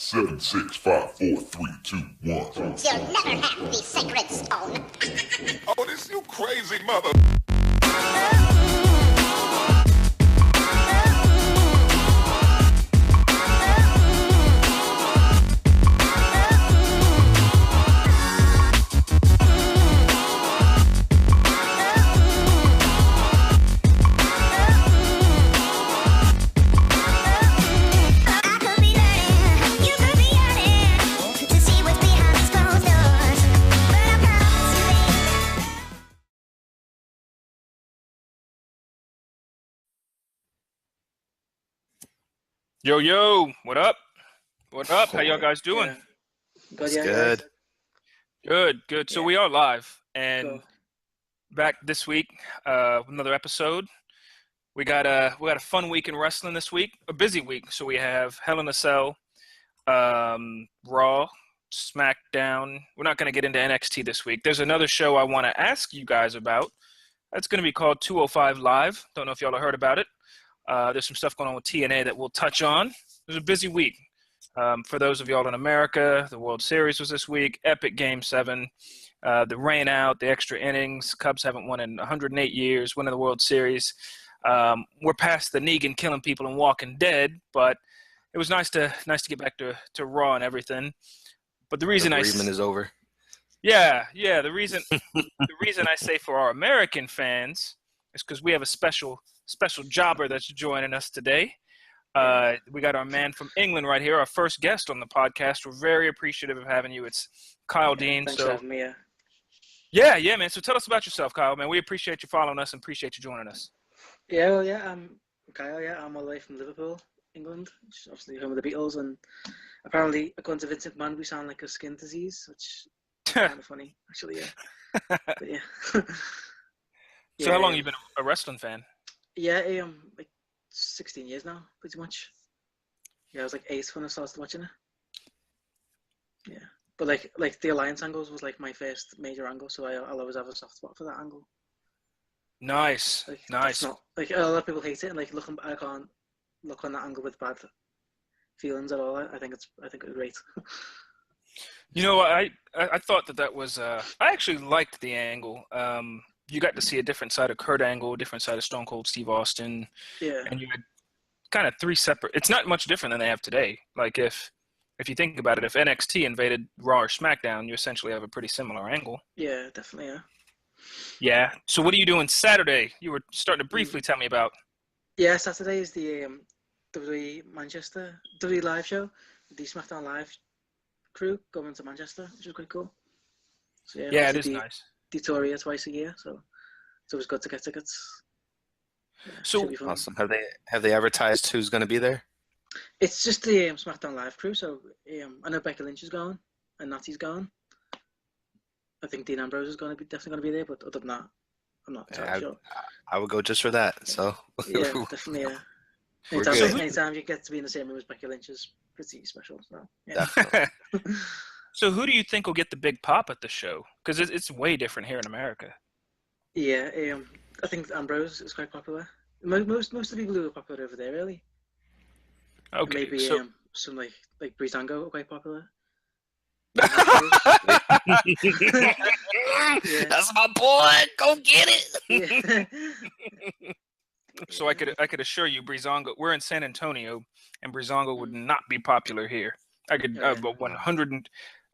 Seven, six, five, four, three, two, one. You'll never have the sacred stone. Otis, you crazy mother. Yo, what up? What up? How y'all guys doing? Good, Good. Good. So we are live and Cool. back this week, another episode. We got a fun week in wrestling this week, a busy week. So we have Hell in a Cell, Raw, SmackDown. We're not going to get into NXT this week. There's another show I want to ask you guys about. That's going to be called 205 Live. Don't know if y'all have heard about it. There's some stuff going on with TNA that we'll touch on. It was a busy week. For those of y'all in America, the World Series was this week. Epic Game 7. The rain out, the extra innings. Cubs haven't won in 108 years, winning the World Series. We're past the Negan killing people and Walking Dead, but it was nice to get back to Raw and everything. But the reason The bereavement is over. Yeah. The reason I say for our American fans is because we have a special jobber that's joining us today. We got our man from England right here, our first guest on the podcast. We're very appreciative of having you. It's Khyle Deen. Thanks for having me. Yeah, man. So tell us about yourself, Khyle, man. We appreciate you following us and appreciate you joining us. I'm Khyle. I'm all the way from Liverpool, England, which is obviously home of the Beatles. And apparently, according to Vince McMahon, we sound like a skin disease, which is kind of funny, actually. Yeah, but yeah. So how long have you been a wrestling fan? Yeah, like 16 years now, pretty much. Yeah, I was like 8 when I started watching it. Yeah, but like the Alliance angles was like my first major angle, so I'll always have a soft spot for that angle. Nice. That's not, like a lot of people hate it, and like I can't look on that angle with bad feelings at all. I think it's great. You know, I thought that was I actually liked the angle. You got to see a different side of Kurt Angle, a different side of Stone Cold Steve Austin. Yeah. And you had kind of 3 separate – it's not much different than they have today. Like if you think about it, if NXT invaded Raw or SmackDown, you essentially have a pretty similar angle. Yeah, definitely, yeah. Yeah. So what are you doing Saturday? You were starting to briefly tell me about. Yeah, Saturday is the WWE Manchester WWE Live show. The SmackDown Live crew going to Manchester, which is quite cool. So, yeah, it is nice. Detoria twice a year, so it's always good to get tickets. Yeah, so Awesome. Have they advertised who's going to be there? It's just the SmackDown Live crew. So I know Becky Lynch is going and Natty's going. I think Dean Ambrose is definitely going to be there, but other than that, I'm not entirely sure. I would go just for that. So yeah, definitely. Yeah. We're good. Anytime you get to be in the same room as Becky Lynch is pretty special. So yeah. Definitely. So who do you think will get the big pop at the show? Because it's way different here in America. Yeah, I think Ambrose is quite popular. Most of the people who are popular over there, really. Okay, and maybe so some like Breezango are quite popular. Yeah. That's my boy. Go get it. Yeah. So I could assure you, Breezango. We're in San Antonio, and Breezango would not be popular here. I could, but 100.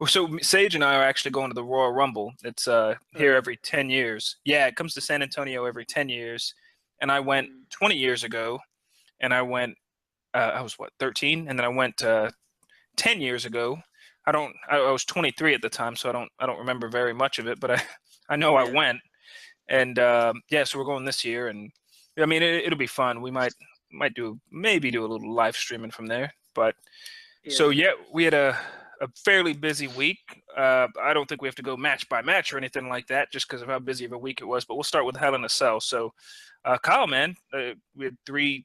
So Sage and I are actually going to the Royal Rumble. It's here every 10 years. Yeah, it comes to San Antonio every 10 years. And I went 20 years ago, and I went. I was 13, and then I went 10 years ago. I was 23 at the time, so I don't remember very much of it, but I know I went. And so we're going this year, and I mean it'll be fun. We might do a little live streaming from there, but so we had a fairly busy week. I don't think we have to go match by match or anything like that, just because of how busy of a week it was. But we'll start with Hell in a Cell. So, Khyle, man, we had three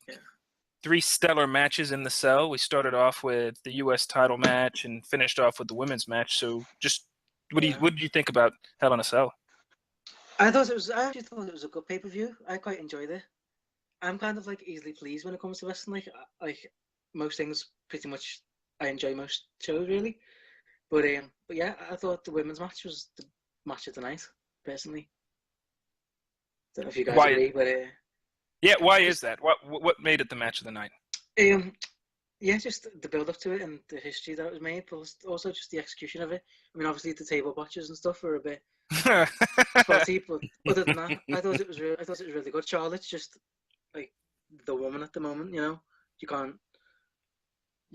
stellar matches in the cell. We started off with the U.S. title match and finished off with the women's match. So, just what did you think about Hell in a Cell? I actually thought it was a good pay-per-view. I quite enjoyed it. I'm kind of like easily pleased when it comes to wrestling. Like most things, pretty much I enjoy most shows really. But yeah, I thought the women's match was the match of the night. Personally, don't know if you guys Why? agree, but Yeah, why is just that? What made it the match of the night? yeah, just the build up to it and the history that was made, but also just the execution of it. I mean, obviously the table botches and stuff were a bit spotty, but other than that, I thought it was really good. Charlotte's just like the woman at the moment, you know. You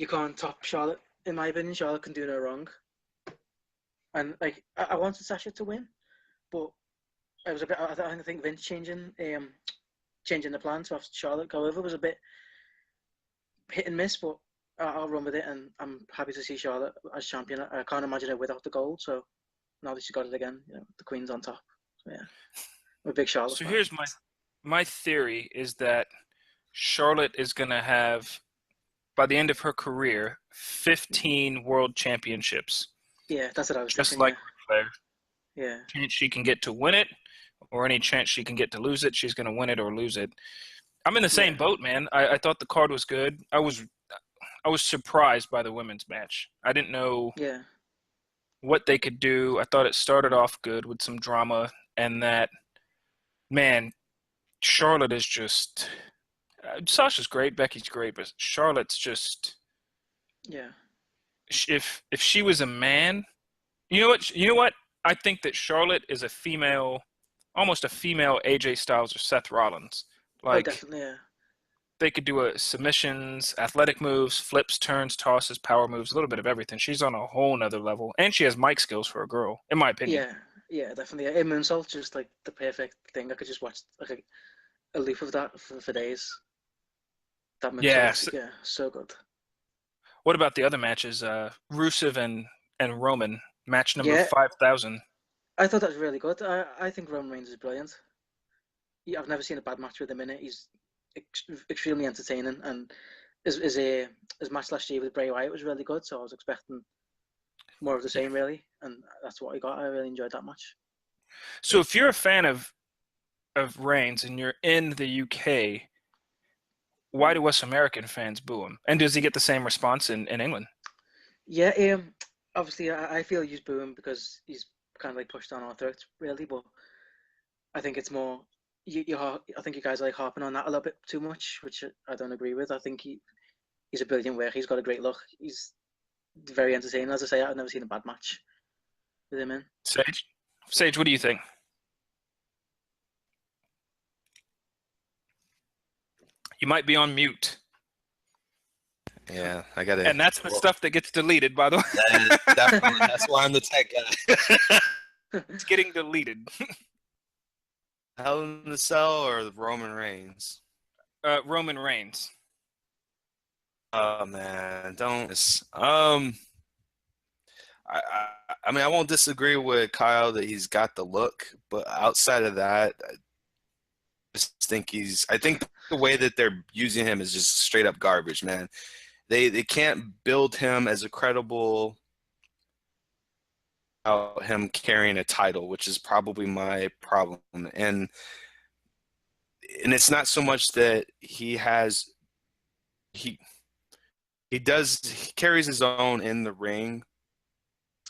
can't top Charlotte in my opinion. Charlotte can do no wrong, and like I wanted Sasha to win, but I was a bit. I think Vince changing the plan to have Charlotte go over was a bit hit and miss, but I'll run with it, and I'm happy to see Charlotte as champion. I can't imagine her without the gold, so now that she's got it again, you know, the Queen's on top. So yeah, I'm a big Charlotte fan. Here's my theory is that Charlotte is gonna have, by the end of her career, 15 world championships. Yeah, that's what I was just thinking. like Claire. Yeah. Chance she can get to win it, or any chance she can get to lose it, she's gonna win it or lose it. I'm in the same boat, man. I thought the card was good. I was surprised by the women's match. I didn't know what they could do. I thought it started off good with some drama, and that, man, Charlotte is just Sasha's great, Becky's great, but Charlotte's just if she was a man, you know what? I think that Charlotte is a female, almost a female AJ Styles or Seth Rollins. Like, definitely, yeah. They could do submissions, athletic moves, flips, turns, tosses, power moves, a little bit of everything. She's on a whole nother level, and she has mic skills for a girl, in my opinion. Yeah, definitely. Yeah. Moonsault, just like the perfect thing. I could just watch like a loop of that for days. That moonsault, so good. What about the other matches? Rusev and Roman, match number 5,000. I thought that was really good. I think Roman Reigns is brilliant. I've never seen a bad match with him in it. He's extremely entertaining, and his match last year with Bray Wyatt was really good. So I was expecting more of the same, really, and that's what I got. I really enjoyed that match. So if you're a fan of Reigns and you're in the UK, why do us American fans boo him? And does he get the same response in England? Yeah, obviously I feel he's boo him because he's kind of like pushed on our throats, really. But I think it's more. I think you guys are like harping on that a little bit too much, which I don't agree with. I think he's a brilliant worker. He's got a great look. He's very entertaining. As I say, I've never seen a bad match with him in. Sage, what do you think? You might be on mute. Yeah, I got it. And that's the stuff that gets deleted, by the way. That's why I'm the tech guy. It's getting deleted. Hell in the Cell or Roman Reigns? Roman Reigns. Oh man, don't. I mean, I won't disagree with Kyle that he's got the look, but outside of that, I think the way that they're using him is just straight up garbage, man. They can't build him as a credible about him carrying a title, which is probably my problem. And it's not so much that he carries his own in the ring.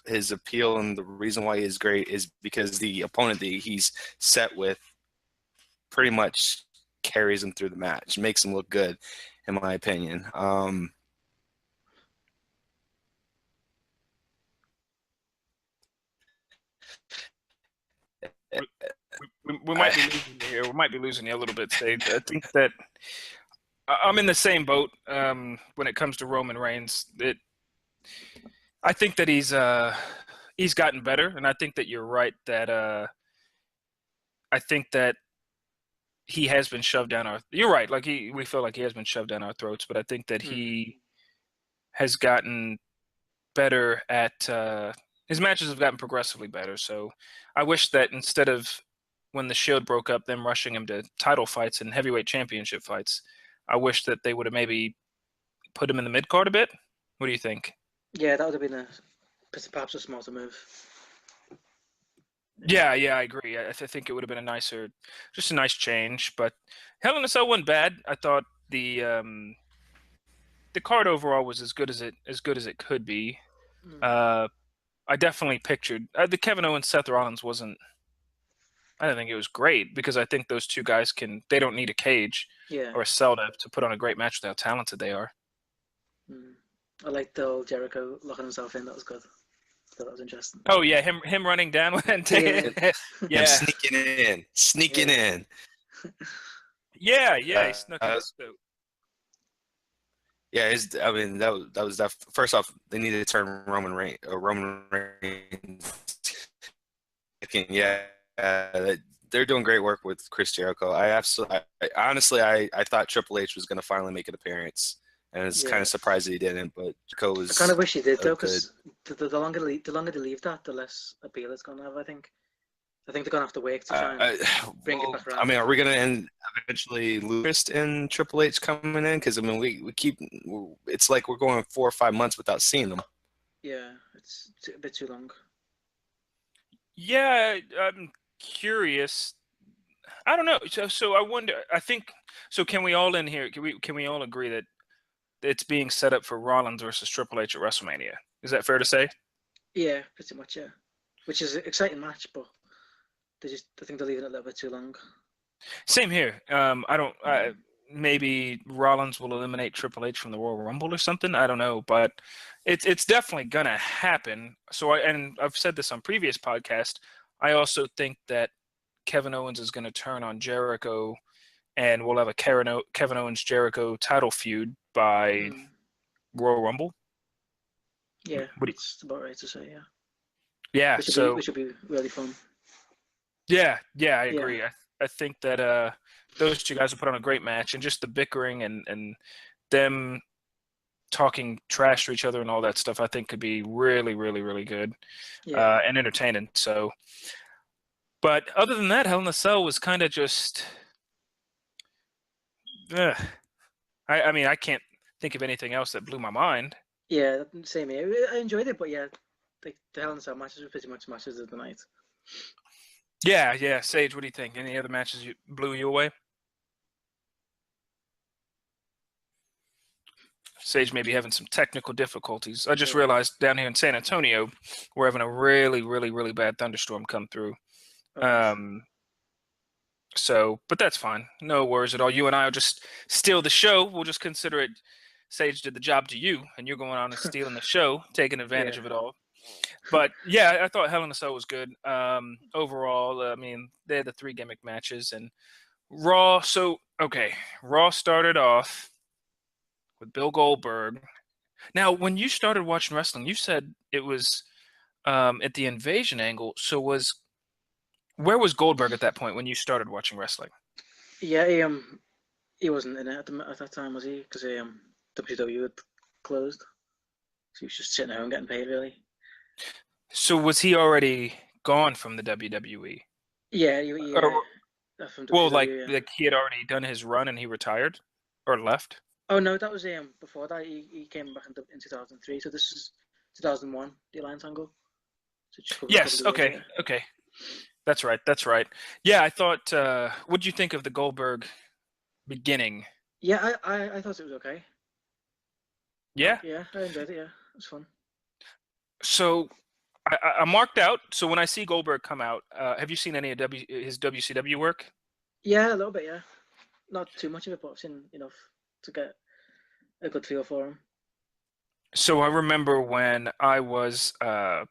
His appeal and the reason why he is great is because the opponent that he's set with pretty much carries him through the match, makes him look good, in my opinion. We might be losing you here. We might be losing you a little bit, Sage. I think that I'm in the same boat when it comes to Roman Reigns. I think that he's gotten better, and I think that you're right that I think that he has been shoved down our. You're right. Like we feel like he has been shoved down our throats, but I think that he has gotten better at. His matches have gotten progressively better. So I wish that instead of when the Shield broke up, them rushing him to title fights and heavyweight championship fights, I wish that they would have maybe put him in the mid card a bit. What do you think? Yeah, that would have been perhaps a smarter move. Yeah, I agree. I think it would have been just a nice change. But Hell in a Cell wasn't bad. I thought the the card overall was as good as it could be. Mm. I definitely pictured the Kevin Owens Seth Rollins wasn't. I don't think it was great because I think those two guys they don't need a cage Yeah. or a cell to put on a great match with how talented they are. Mm. I liked the old Jericho locking himself in. That was good. Thought that was interesting. Oh yeah, him running down and Yeah. Him sneaking in. Yeah, he snuck in. Yeah, I mean that was first off, they needed to turn Roman Reigns. Yeah, they're doing great work with Chris Jericho. Honestly, I thought Triple H was going to finally make an appearance, and it's kind of surprised that he didn't. But Jericho was. I kind of wish he did though, good. because the longer they leave that, the less appeal it's going to have. I think they're going to have to work to try and bring it back around. I mean, are we going to end eventually lose in Triple H coming in? Because I mean, we keep. It's like we're going 4 or 5 months without seeing them. Yeah, it's a bit too long. Yeah, I'm curious. I don't know. So I wonder. I think. So can we all in here? Can we all agree that it's being set up for Rollins versus Triple H at WrestleMania? Is that fair to say? Yeah, pretty much. Yeah, which is an exciting match, but I think they're leaving it a little bit too long. Same here. I don't. Maybe Rollins will eliminate Triple H from the Royal Rumble or something. I don't know, but it's definitely gonna happen. So I've said this on previous podcasts. I also think that Kevin Owens is going to turn on Jericho, and we'll have a Kevin Owens Jericho title feud by Royal Rumble. Yeah, that's about right to say. Yeah. Yeah. Which should be really fun. Yeah, I agree. I think that those two guys will put on a great match, and just the bickering and them talking trash to each other and all that stuff, I think could be really, really, really good and entertaining. So, but other than that, Hell in a Cell was kind of just. I mean, I can't think of anything else that blew my mind. Yeah, same here. I enjoyed it, but yeah, the Hell in a Cell matches were pretty much matches of the night. Yeah. Sage, what do you think? Any other matches blew you away? Sage may be having some technical difficulties. I just realized down here in San Antonio, we're having a really, really, really bad thunderstorm come through. So, but that's fine. No worries at all. You and I will just steal the show. We'll just consider it Sage did the job to you, and you're going on and stealing the show, taking advantage of it all. But yeah, I thought Hell in a Cell was good. Overall, I mean, they had the 3 gimmick matches and Raw. So, okay, Raw started off with Bill Goldberg. Now, when you started watching wrestling, you said it was at the Invasion angle. So where was Goldberg at that point when you started watching wrestling? Yeah, he wasn't in it at that time, was he? Because WCW had closed, so he was just sitting at home getting paid, really. So was he already gone from the WWE? Yeah, from well, WWE, like he had already done his run and he retired or left. Oh no, that was before that. He came back in 2003. So this is 2001, the Alliance angle. So yes. Okay. That's right. Yeah, I thought. What did you think of the Goldberg beginning? Yeah, I thought it was okay. Yeah. Yeah, I enjoyed it. Yeah, it was fun. So I marked out. So when I see Goldberg come out, have you seen any of his WCW work? Yeah, a little bit. Yeah, not too much of it, but I've seen enough to get a good feel for him. So I remember when I was I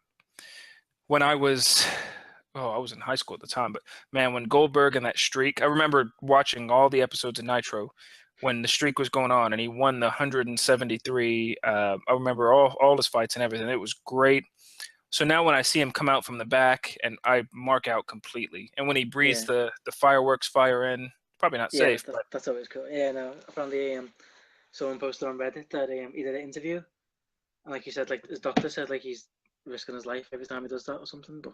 was in high school at the time, but man, when Goldberg and that streak, I remember watching all the episodes of Nitro when the streak was going on and he won the 173. I remember all his fights and everything. It was great. So now when I see him come out from the back, and I mark out completely. And when he breathes the fireworks fire in, probably not safe. But that's always cool. Yeah, no. Apparently, someone posted on Reddit that he did an interview, and like you said, like his doctor said, like he's risking his life every time he does that or something. But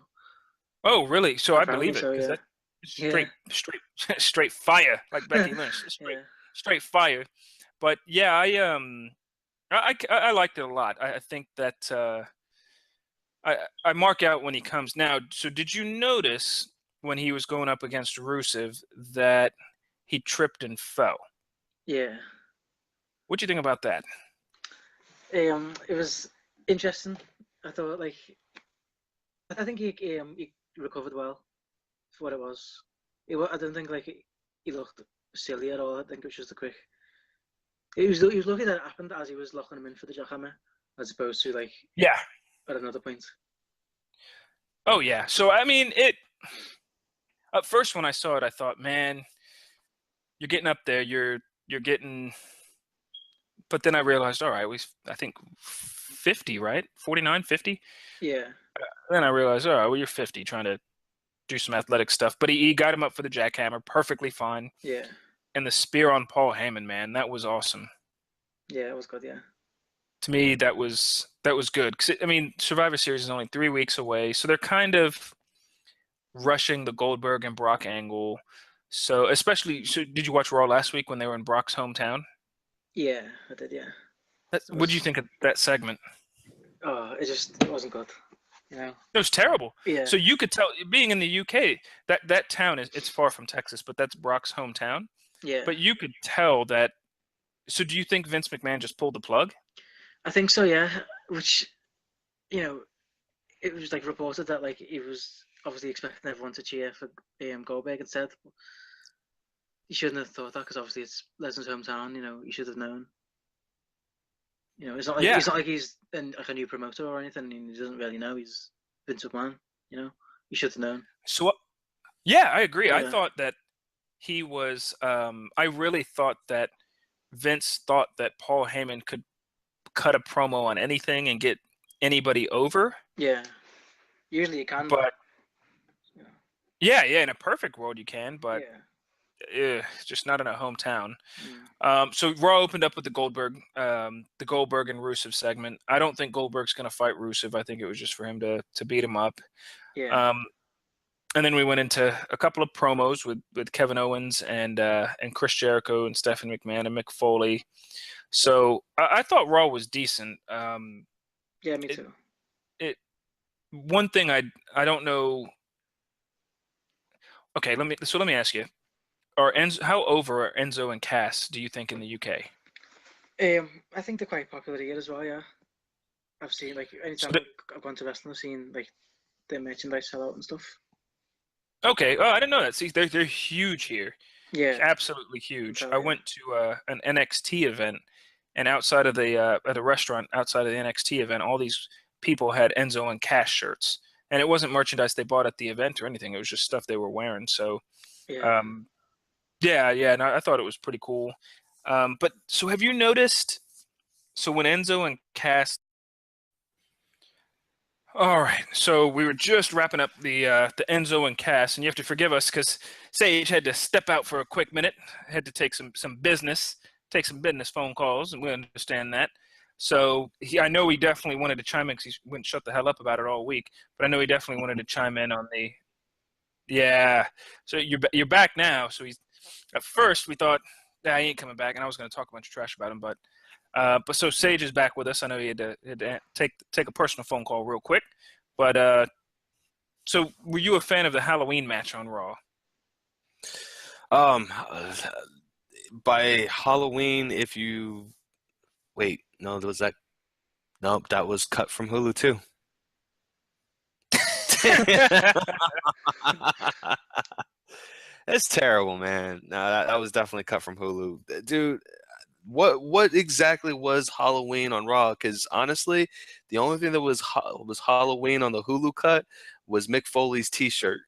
oh, really? So I believe it. So, yeah. Straight fire, like Becky Lynch. Straight fire. But yeah, I liked it a lot. I think that I mark out when he comes now. So did you notice when he was going up against Rusev that he tripped and fell? Yeah. What do you think about that? It was interesting. I thought, like, I think he recovered well for what it was. I don't think like he looked silly at all. I think it was just a quick. He was lucky that it happened as he was locking him in for the jackhammer, as opposed to like Yeah. at another point. Oh yeah. So I mean, at first when I saw it, I thought, man, you're getting up there. You're getting. But then I realized, all right, I think 50, right? 49, 50. Yeah. Then I realized, all right, well, you're 50, trying to do some athletic stuff. But he got him up for the jackhammer, perfectly fine. Yeah. And the spear on Paul Heyman, man, that was awesome. Yeah, it was good. Yeah. To me, that was good. 'Cause I mean, Survivor Series is only 3 weeks away, so they're kind of rushing the Goldberg and Brock angle. So especially, did you watch Raw last week when they were in Brock's hometown? Yeah, I did. Yeah. What did you think of that segment? Oh, it wasn't good. You know. It was terrible. Yeah. So you could tell, being in the UK, that town it's far from Texas, but that's Brock's hometown. Yeah. But you could tell that. So do you think Vince McMahon just pulled the plug? I think so. Yeah. Which, it was like reported that like he was obviously expecting everyone to cheer for Goldberg instead. He shouldn't have thought that because obviously it's Lesnar's hometown. He should have known. It's not like he's like a new promoter or anything. He doesn't really know. He's Vince McMahon. He should have known. So, yeah, I agree. Yeah. I thought that he was. I really thought that Vince thought that Paul Heyman could cut a promo on anything and get anybody over. Yeah, usually you can. But yeah, in a perfect world you can, but. Yeah. Just not in a hometown. So Raw opened up with the Goldberg and Rusev segment. I don't think Goldberg's going to fight Rusev. I think it was just for him to beat him up. Yeah. And then we went into a couple of promos with Kevin Owens and Chris Jericho and Stephanie McMahon and Mick Foley. So I thought Raw was decent. Yeah, me too. One thing I don't know. Okay, let me ask you. How over are Enzo and Cass, do you think, in the UK? I think they're quite popular here as well, yeah. I've seen, like, anytime I've gone to wrestling, I've seen, like, their merchandise sell out and stuff. Okay. Oh, I didn't know that. See, they're huge here. Yeah. Absolutely huge. I went to an NXT event, and outside of at a restaurant outside of the NXT event, all these people had Enzo and Cass shirts. And it wasn't merchandise they bought at the event or anything. It was just stuff they were wearing. So, yeah. Yeah, no, I thought it was pretty cool. But so have you noticed? So when Enzo and Cass, all right. So we were just wrapping up the Enzo and Cass, and you have to forgive us because Sage had to step out for a quick minute. Had to take some business phone calls, and we understand that. So I know he definitely wanted to chime in because he wouldn't shut the hell up about it all week. But I know he definitely wanted to chime in on the. Yeah. So you're back now. So he's. At first, we thought, he ain't coming back, and I was going to talk a bunch of trash about him. But so Sage is back with us. I know he had to take a personal phone call real quick. But so were you a fan of the Halloween match on Raw? By Halloween, that was cut from Hulu too. It's terrible, man. No, that was definitely cut from Hulu, dude. What exactly was Halloween on Raw? Because honestly, the only thing that was Halloween on the Hulu cut was Mick Foley's T-shirt.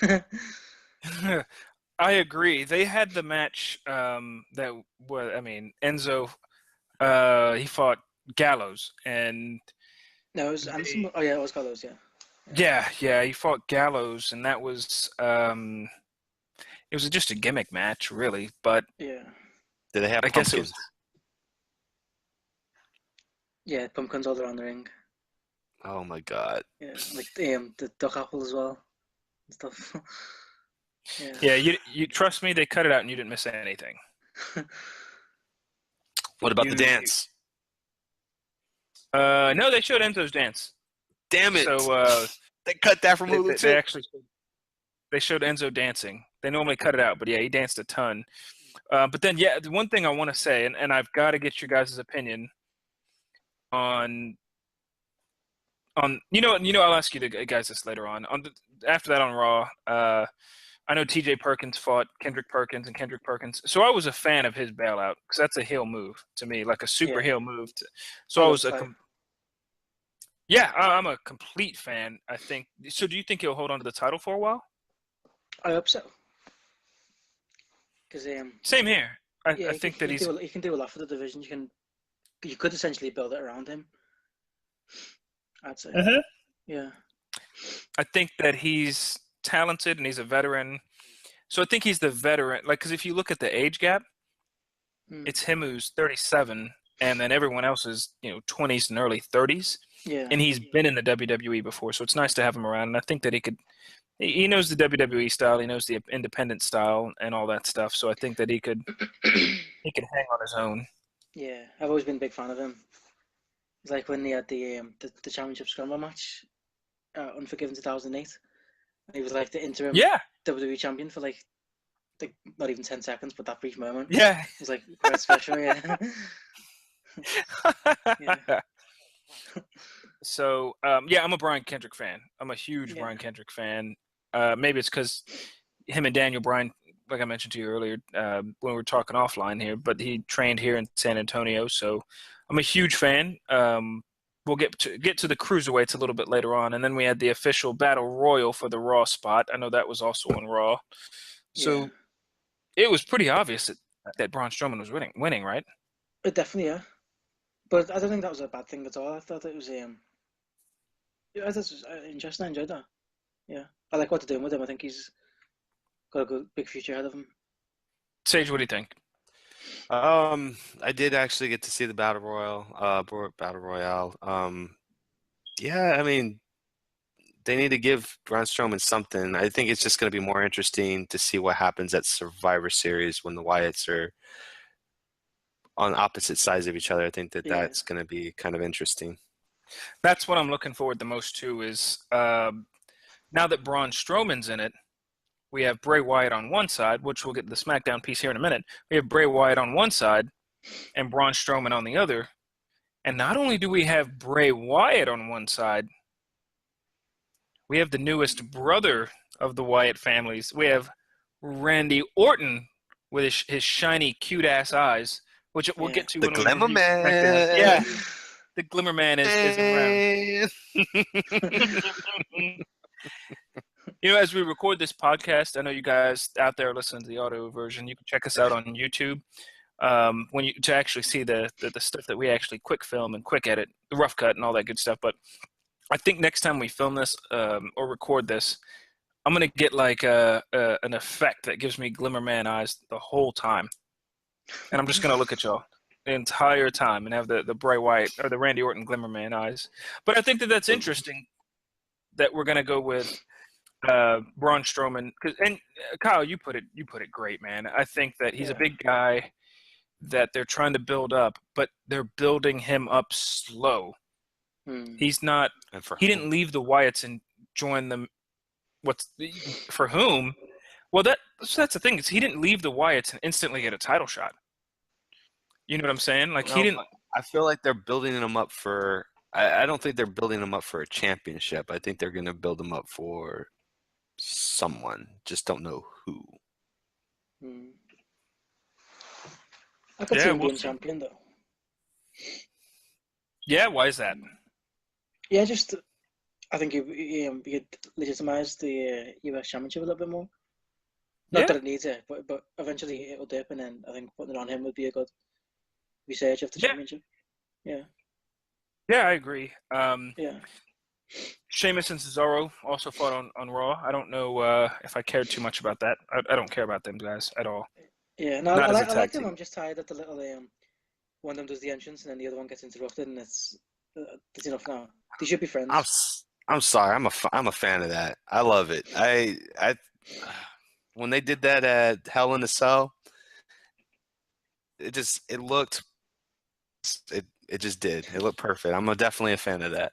I agree. They had the match Enzo. He fought Gallows, and no, it was Anderson. Oh yeah, it was Gallows. Yeah, he fought Gallows, and that was it was just a gimmick match, really. But yeah, did they have pumpkins? Guess it was. Yeah, pumpkins all around the ring. Oh my god. Yeah, like the duck apple as well and stuff. Yeah, you trust me, they cut it out and you didn't miss anything. What about the dance? No, they showed Enzo's dance. Damn it! So they cut that from Hulu too. They showed Enzo dancing. They normally cut it out, but yeah, he danced a ton. But then, the one thing I want to say, and I've got to get your guys' opinion. on I'll ask you guys this later on. After that on Raw, I know T.J. Perkins fought Kendrick Perkins and Kendrick Perkins, so I was a fan of his bailout because that's a heel move to me, like a super heel move. So I was I'm a complete fan. I think so. Do you think he'll hold on to the title for a while? I hope so. Because same here. I think that he can do a lot for the division. You could essentially build it around him. I'd say. Mm-hmm. Yeah. I think that he's talented and he's a veteran. So I think he's the veteran. Like, because if you look at the age gap, it's him who's 37, and then everyone else is 20s and early 30s. Yeah. And he's been in the WWE before, so it's nice to have him around. And I think that he knows the WWE style, he knows the independent style, and all that stuff. So I think that he could hang on his own. Yeah, I've always been a big fan of him. It's like when they had the championship scramble match, Unforgiven 2008. And he was like the interim WWE champion for like not even 10 seconds, but that brief moment. Yeah, it was like quite special. Yeah. Yeah. So I'm a Brian Kendrick fan. I'm a huge Brian Kendrick fan. Maybe it's because him and Daniel Bryan, like I mentioned to you earlier when we were talking offline here, but he trained here in San Antonio, so I'm a huge fan. We'll get to the cruiserweights a little bit later on, and then we had the official battle royal for the Raw spot. I know that was also on Raw, so it was pretty obvious that Braun Strowman was winning, right? Definitely, yeah. But I don't think that was a bad thing at all. I thought it was I thought it was interesting. I enjoyed that. Yeah, I like what they're doing with him. I think he's got a good big future ahead of him. Sage, what do you think? I did actually get to see the battle royale. Yeah, I mean, they need to give Braun Strowman something. I think it's just going to be more interesting to see what happens at Survivor Series when the Wyatts are on opposite sides of each other. I think that's going to be kind of interesting. That's what I'm looking forward the most to is now that Braun Strowman's in it, we have Bray Wyatt on one side, which we'll get to the SmackDown piece here in a minute. We have Bray Wyatt on one side and Braun Strowman on the other. And not only do we have Bray Wyatt on one side, we have the newest brother of the Wyatt families. We have Randy Orton with his shiny, cute-ass eyes, which we'll get to. The Glimmer Man. Yeah, the Glimmer Man is around. As we record this podcast, I know you guys out there listening to the audio version. You can check us out on YouTube to actually see the stuff that we actually quick film and quick edit, the rough cut and all that good stuff. But I think next time we film this or record this, I'm gonna get like an effect that gives me Glimmer Man eyes the whole time, and I'm just gonna look at y'all the entire time and have the Bray Wyatt or the Randy Orton Glimmer Man eyes. But I think that's interesting that we're gonna go with Braun Strowman, and Kyle, you put it great, man. I think that he's a big guy that they're trying to build up, but they're building him up slow. He's not. He didn't leave the Wyatts and join them. For whom? Well, that's the thing. Is he didn't leave the Wyatts and instantly get a title shot. You know what I'm saying? Like he didn't. I feel like they're building him up for. I don't think they're building him up for a championship. I think they're going to build him up for someone. Just don't know who. I could see him being champion though. Yeah, why is that? Yeah, just I think you could legitimize the US Championship a little bit more. Not that it needs it, but eventually it'll dip, and then I think putting it on him would be a good research of the championship. Yeah. Yeah, I agree. Yeah. Sheamus and Cesaro also fought on Raw. I don't know if I cared too much about that. I don't care about them guys at all. Yeah, no, I like them. I'm just tired that the little one of them does the entrance and then the other one gets interrupted, and it's enough now. They should be friends. I'm sorry. I'm a fan of that. I love it. I when they did that at Hell in a Cell, it just looked perfect. I'm definitely a fan of that.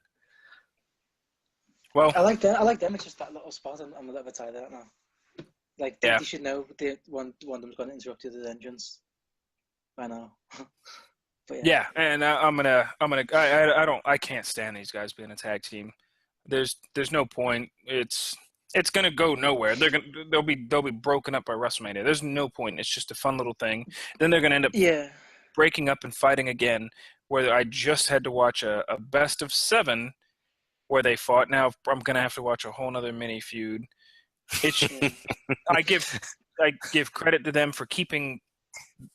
Well, I like them. It's just that little spot. I'm a little bit tired of that now. Like they should know one of them's going to interrupt the other entrance by now. But Yeah, and I can't stand these guys being a tag team. There's no point. It's gonna go nowhere. They'll be broken up by WrestleMania. There's no point. It's just a fun little thing. Then they're gonna end up yeah, breaking up and fighting again. Where I just had to watch a best of 7 where they fought. Now I'm gonna have to watch a whole nother mini feud. It's yeah, I give credit to them for keeping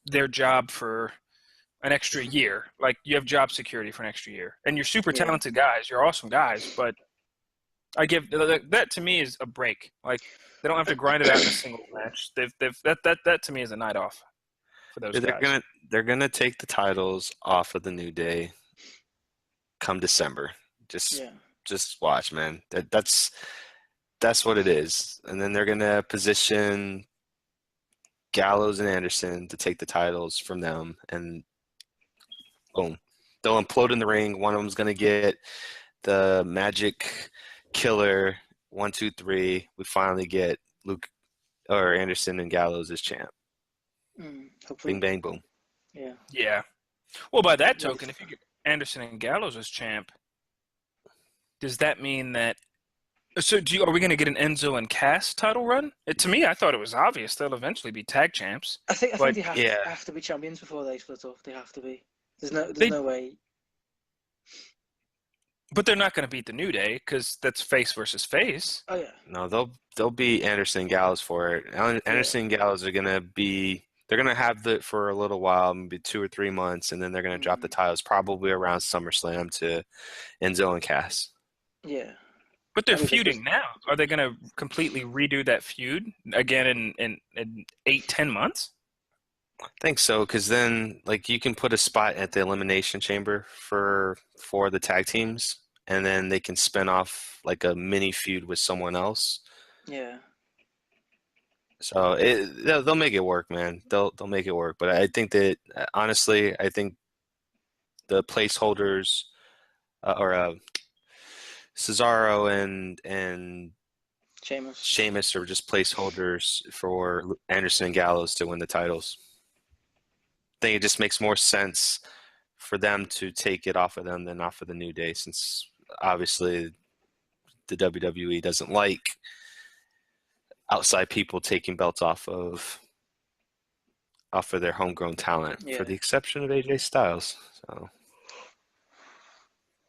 their job for an extra year. Like, you have job security for an extra year, and you're super Yeah. talented guys. You're awesome guys, but I give that to me is a break. Like, they don't have to grind it out in a single match. That to me is a night off for those guys. They're gonna take the titles off of the New Day come December. yeah, Just watch, man. That's what it is. And then they're gonna position Gallows and Anderson to take the titles from them, and boom, they'll implode in the ring. One of them's gonna get the Magic Killer 1, 2, 3. We finally get Luke or Anderson and Gallows as champ. hopefully, Bing bang boom. yeah. Yeah. Well, by that token, if you get Anderson and Gallows as champ, does that mean that? So, are we going to get an Enzo and Cass title run? To me, I thought it was obvious they'll eventually be tag champs. I think But, they have to be champions before they split off. They have to be. There's no way. But they're not going to beat the New Day because that's face versus face. Oh yeah, No, they'll be Anderson and Gallows for it. Anderson and Gallows are gonna be. They're gonna have it for a little while, maybe 2 or 3 months, and then they're gonna drop the titles probably around SummerSlam to Enzo and Cass. yeah. But they're I mean, feuding now. Are they going to completely redo that feud again in 8-10 months? I think so, because then like you can put a spot at the Elimination Chamber for the tag teams, and then they can spin off like a mini feud with someone else. Yeah. So they'll make it work, man. They'll make it work. But I think that honestly, I think the placeholders Cesaro and Sheamus are just placeholders for Anderson and Gallows to win the titles. I think it just makes more sense for them to take it off of them than off of the New Day, since obviously the WWE doesn't like outside people taking belts off of their homegrown talent, Yeah. for the exception of AJ Styles. So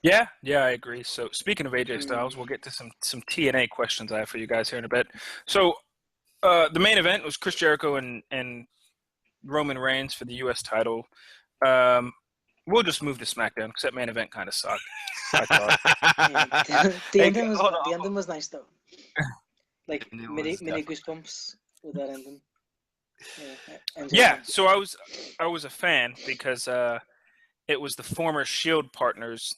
Yeah, I agree. So, speaking of AJ Styles, we'll get to some TNA questions I have for you guys here in a bit. So, the main event was Chris Jericho and Roman Reigns for the U.S. title. We'll just move to SmackDown because that main event kind of sucked, I thought. Yeah. The ending was nice though. Like mini goosebumps with that ending. Yeah, so I was a fan because it was the former Shield partners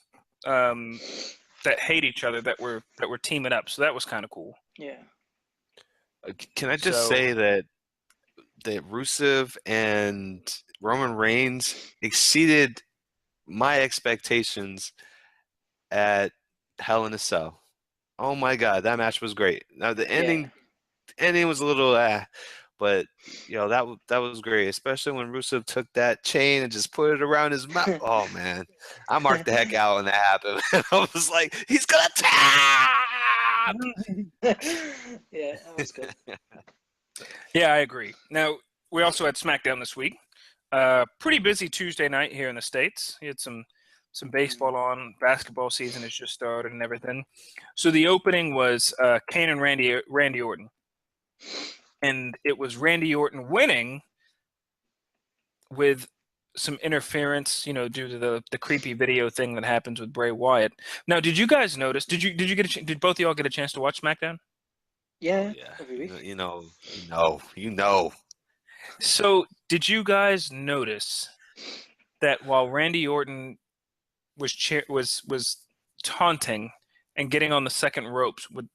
that hate each other that were teaming up. So that was kind of cool. Yeah. can I just say that Rusev and Roman Reigns exceeded my expectations at Hell in a Cell. Oh my God, that match was great. Now the ending was a little but that was great, especially when Rusev took that chain and just put it around his mouth. Oh man, I marked the heck out when that happened. I was like, he's gonna tap. Yeah, that was good. Yeah, I agree. Now, we also had SmackDown this week. Pretty busy Tuesday night here in the States. We had some baseball on. Basketball season has just started and everything. So the opening was Kane and Randy Orton. And it was Randy Orton winning with some interference, due to the creepy video thing that happens with Bray Wyatt. Now, did you guys notice? Did both of y'all get a chance to watch SmackDown? Yeah. Yeah, Every week. you know. So, did you guys notice that while Randy Orton was taunting and getting on the second ropes with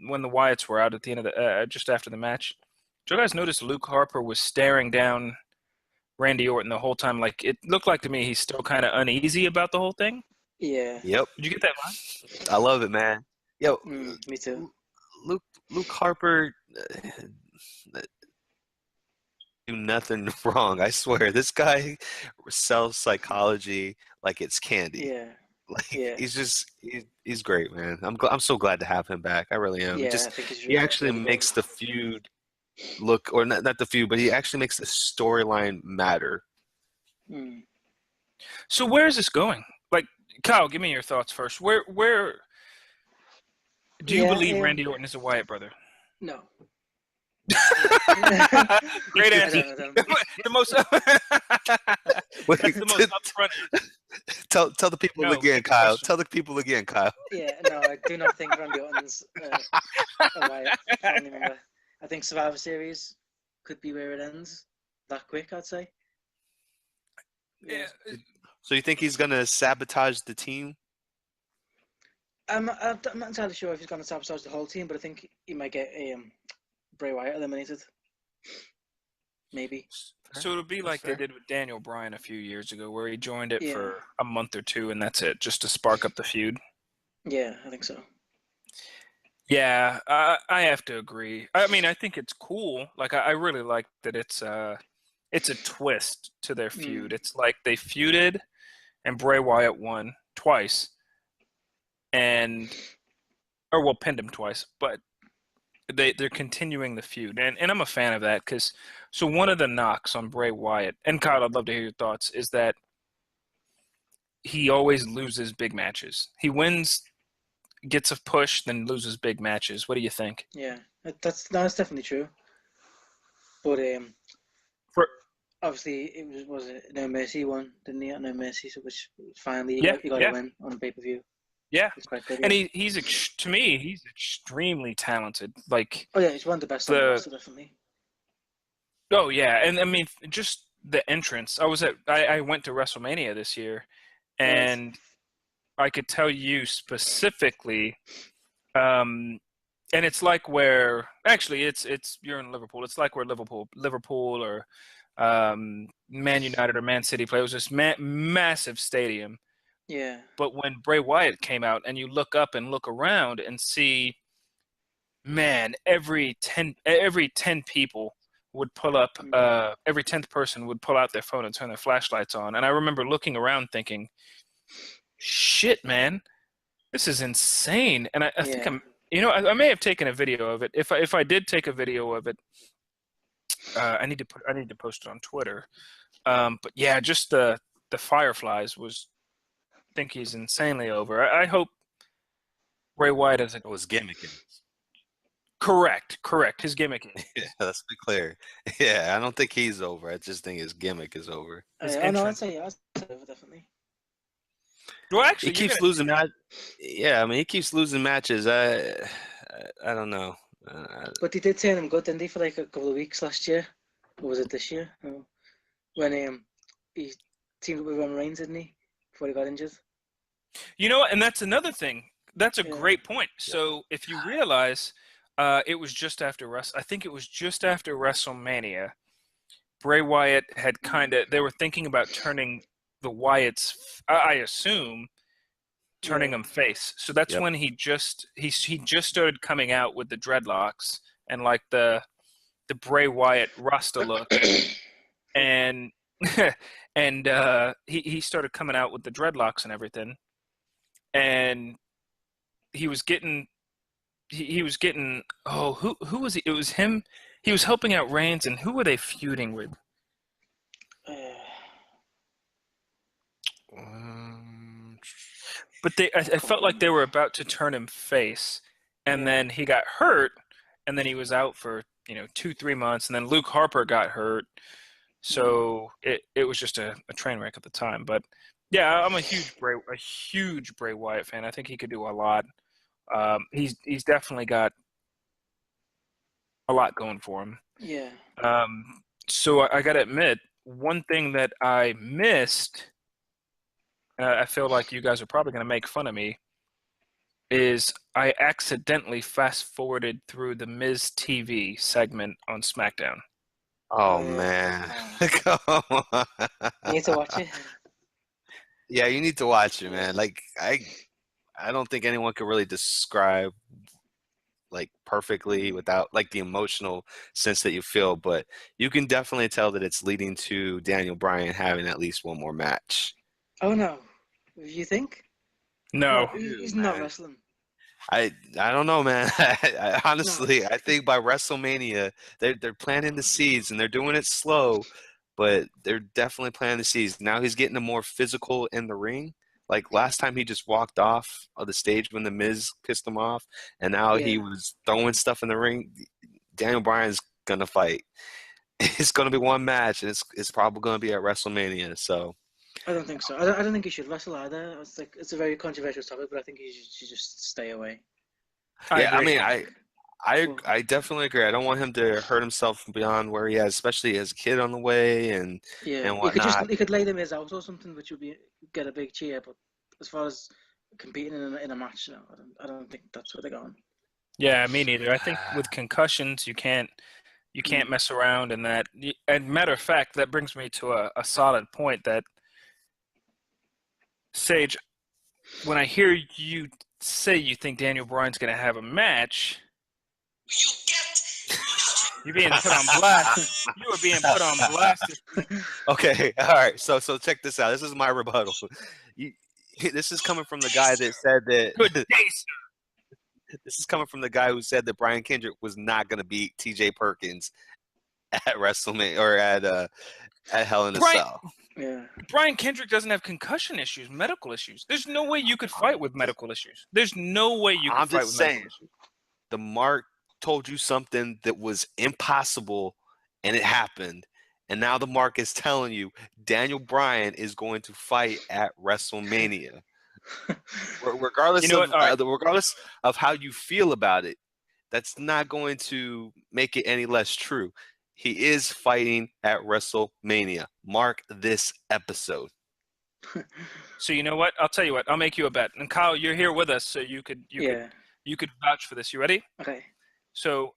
when the Wyatts were out at the end of the just after the match, did you guys notice Luke Harper was staring down Randy Orton the whole time? Like, it looked like to me he's still kind of uneasy about the whole thing. Yeah. Yep. Did you get that vibe? I love it, man. Yo, Me too. Luke Harper, do nothing wrong. I swear, this guy sells psychology like it's candy. Yeah, Like yeah, he's great, man. I'm so glad to have him back. I really am. yeah. I think He actually really good. makes the feud look, or not the feud, but he actually makes the storyline matter. Mm. So where is this going? Like, Kyle, give me your thoughts first. Where do you Yeah, believe Randy Orton is a Wyatt brother? no. Great I answer. don't. The most Wait, the most upfront. tell the people No, again, good Kyle. question. Tell the people again, Kyle. Yeah, no, I do not think Randy Orton's a Wyatt family member. I think Survivor Series could be where it ends. That quick, I'd say. Yeah. So you think he's gonna sabotage the team? I'm not entirely sure if he's going to sabotage the whole team, but I think he might get Bray Wyatt eliminated. Maybe. So it'll be That's like fair. they did with Daniel Bryan a few years ago, where he joined it Yeah. for a month or two, and that's it, just to spark up the feud. Yeah, I think so. Yeah, I have to agree. I mean, I think it's cool. Like, I really like that it's a twist to their feud. It's like they feuded, and Bray Wyatt won twice, pinned him twice, but they're continuing the feud, and I'm a fan of that because so one of the knocks on Bray Wyatt, and Kyle, I'd love to hear your thoughts, is that he always loses big matches. He wins, gets a push, then loses big matches. What do you think? Yeah, that's definitely true. But For, obviously it was a No Mercy one, didn't he? No Mercy, so which finally Yeah, he got yeah. a win on pay per view. yeah, It's quite good. and Yeah. to me, he's extremely talented. Like, Oh yeah, he's one of the best on the roster, definitely. oh yeah, and I mean just the entrance. I went to WrestleMania this year, and I could tell you specifically, and it's like where actually it's you're in Liverpool. It's like where Liverpool or Man United or Man City play. It was this massive stadium. Yeah. But when Bray Wyatt came out, and you look up and look around and see, man, every 10 people would pull up, every 10th person would pull out their phone and turn their flashlights on. And I remember looking around thinking, shit, man, this is insane. And I think I may have taken a video of it. If I did take a video of it, I need to post it on Twitter. But yeah, just the Fireflies I think he's insanely over. I hope Bray Wyatt is It was gimmicking. correct. His gimmick is. Yeah, let's be clear. Yeah, I don't think he's over. I just think his gimmick is over. His I know, I'd entrance. say definitely. Well, actually, He keeps losing Yeah, I mean, he keeps losing matches. I don't know. But they did turn him good, didn't they, for like a couple of weeks last year? Or was it this year? No. When he teamed up with Roman Reigns, didn't he? Before he got injured. You know, and that's another thing. That's a great point. So if you realize, it was just after I think it was just after WrestleMania. Bray Wyatt had they were thinking about turning the Wyatts, I assume, turning them face. So that's when he just started coming out with the dreadlocks and like the Bray Wyatt Rasta look, and he started coming out with the dreadlocks and everything, and he was getting who was he? It was him. He was helping out Reigns, and who were they feuding with? But I felt like they were about to turn him face, and then he got hurt, and then he was out for 2-3 months, and then Luke Harper got hurt, so it was just a train wreck at the time. But yeah, I'm a huge Bray Wyatt fan. I think he could do a lot. He's definitely got a lot going for him. Yeah. So I got to admit, one thing that I missed, I feel like you guys are probably going to make fun of me, is I accidentally fast-forwarded through the Miz TV segment on SmackDown. Oh, man. Come on. You need to watch it. Yeah, you need to watch it, man. Like, I don't think anyone could really describe like perfectly without like the emotional sense that you feel, but you can definitely tell that it's leading to Daniel Bryan having at least one more match. Oh no, you think? No. He's not Man. wrestling. I don't know, man. Honestly, No. I think by WrestleMania they're planting the seeds and they're doing it slow, but they're definitely planting the seeds. Now he's getting more physical in the ring. Like last time he just walked off of the stage when the Miz pissed him off, and now he Yeah. was throwing stuff in the ring. Daniel Bryan's gonna fight. It's gonna be one match, and it's probably gonna be at WrestleMania. So I don't think so. I don't think he should wrestle either. It's like it's a very controversial topic, but I think he should just stay away. I yeah, I agree. mean, I definitely agree. I don't want him to hurt himself beyond where he has, especially as a kid on the way and Yeah, whatnot. he could lay the Miz out or something, which would get a big cheer. But as far as competing in a match, no, I don't think that's where they're going. Yeah, me neither. I think with concussions, you can't mess around, and that. And matter of fact, that brings me to a solid point that Sage, when I hear you say you think Daniel Bryan's going to have a match, you're being put on blast. You are being put on blast. Okay, all right. So check this out. This is my rebuttal. This is coming from the guy that said that. Good day, sir. This is coming from the guy who said that Brian Kendrick was not going to beat T.J. Perkins at WrestleMania or at Hell in a Cell. Yeah. Brian Kendrick doesn't have concussion issues, medical issues. There's no way you could fight with medical issues. There's no way you could fight with medical issues. The mark told you something that was impossible, and it happened. And now the mark is telling you Daniel Bryan is going to fight at WrestleMania. Regardless regardless of how you feel about it, that's not going to make it any less true. He is fighting at WrestleMania. Mark this episode. So you know what? I'll tell you what. I'll make you a bet. And Kyle, you're here with us, so you could vouch for this. You ready? Okay. So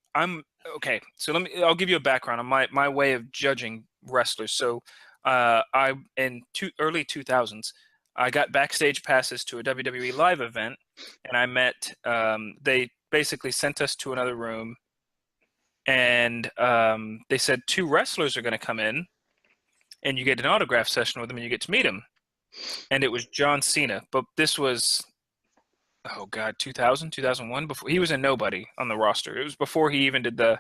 So I'll give you a background on my way of judging wrestlers. So I in early 2000s, I got backstage passes to a WWE live event, and I met. They basically sent us to another room, and they said 2 wrestlers are going to come in, and you get an autograph session with them, and you get to meet them. And it was John Cena, but this was, 2000, 2001. Before he was a nobody on the roster. It was before he even did the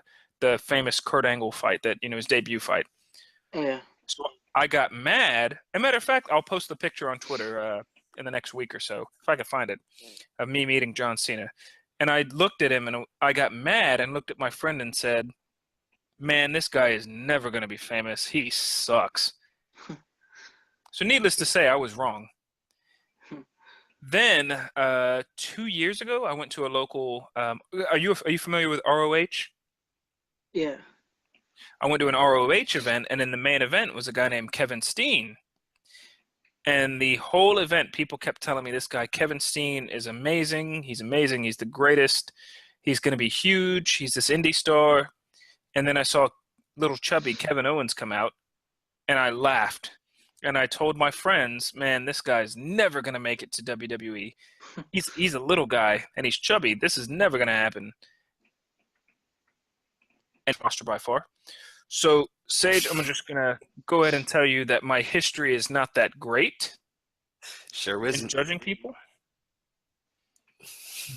famous Kurt Angle fight, that his debut fight. Oh, yeah. So I got mad. As a matter of fact, I'll post the picture on Twitter in the next week or so, if I can find it, of me meeting John Cena. And I looked at him, and I got mad and looked at my friend and said, man, this guy is never going to be famous. He sucks. So needless to say, I was wrong. Then 2 years ago, I went to a local. Are you familiar with ROH? Yeah. I went to an ROH event, and in the main event was a guy named Kevin Steen. And the whole event, people kept telling me this guy, Kevin Steen, is amazing. He's amazing. He's the greatest. He's going to be huge. He's this indie star. And then I saw little chubby Kevin Owens come out, and I laughed. And I told my friends, man, this guy's never going to make it to WWE. He's a little guy, and he's chubby. This is never going to happen. And roster by far. So, Sage, I'm just going to go ahead and tell you that my history is not that great. Sure isn't. In judging people.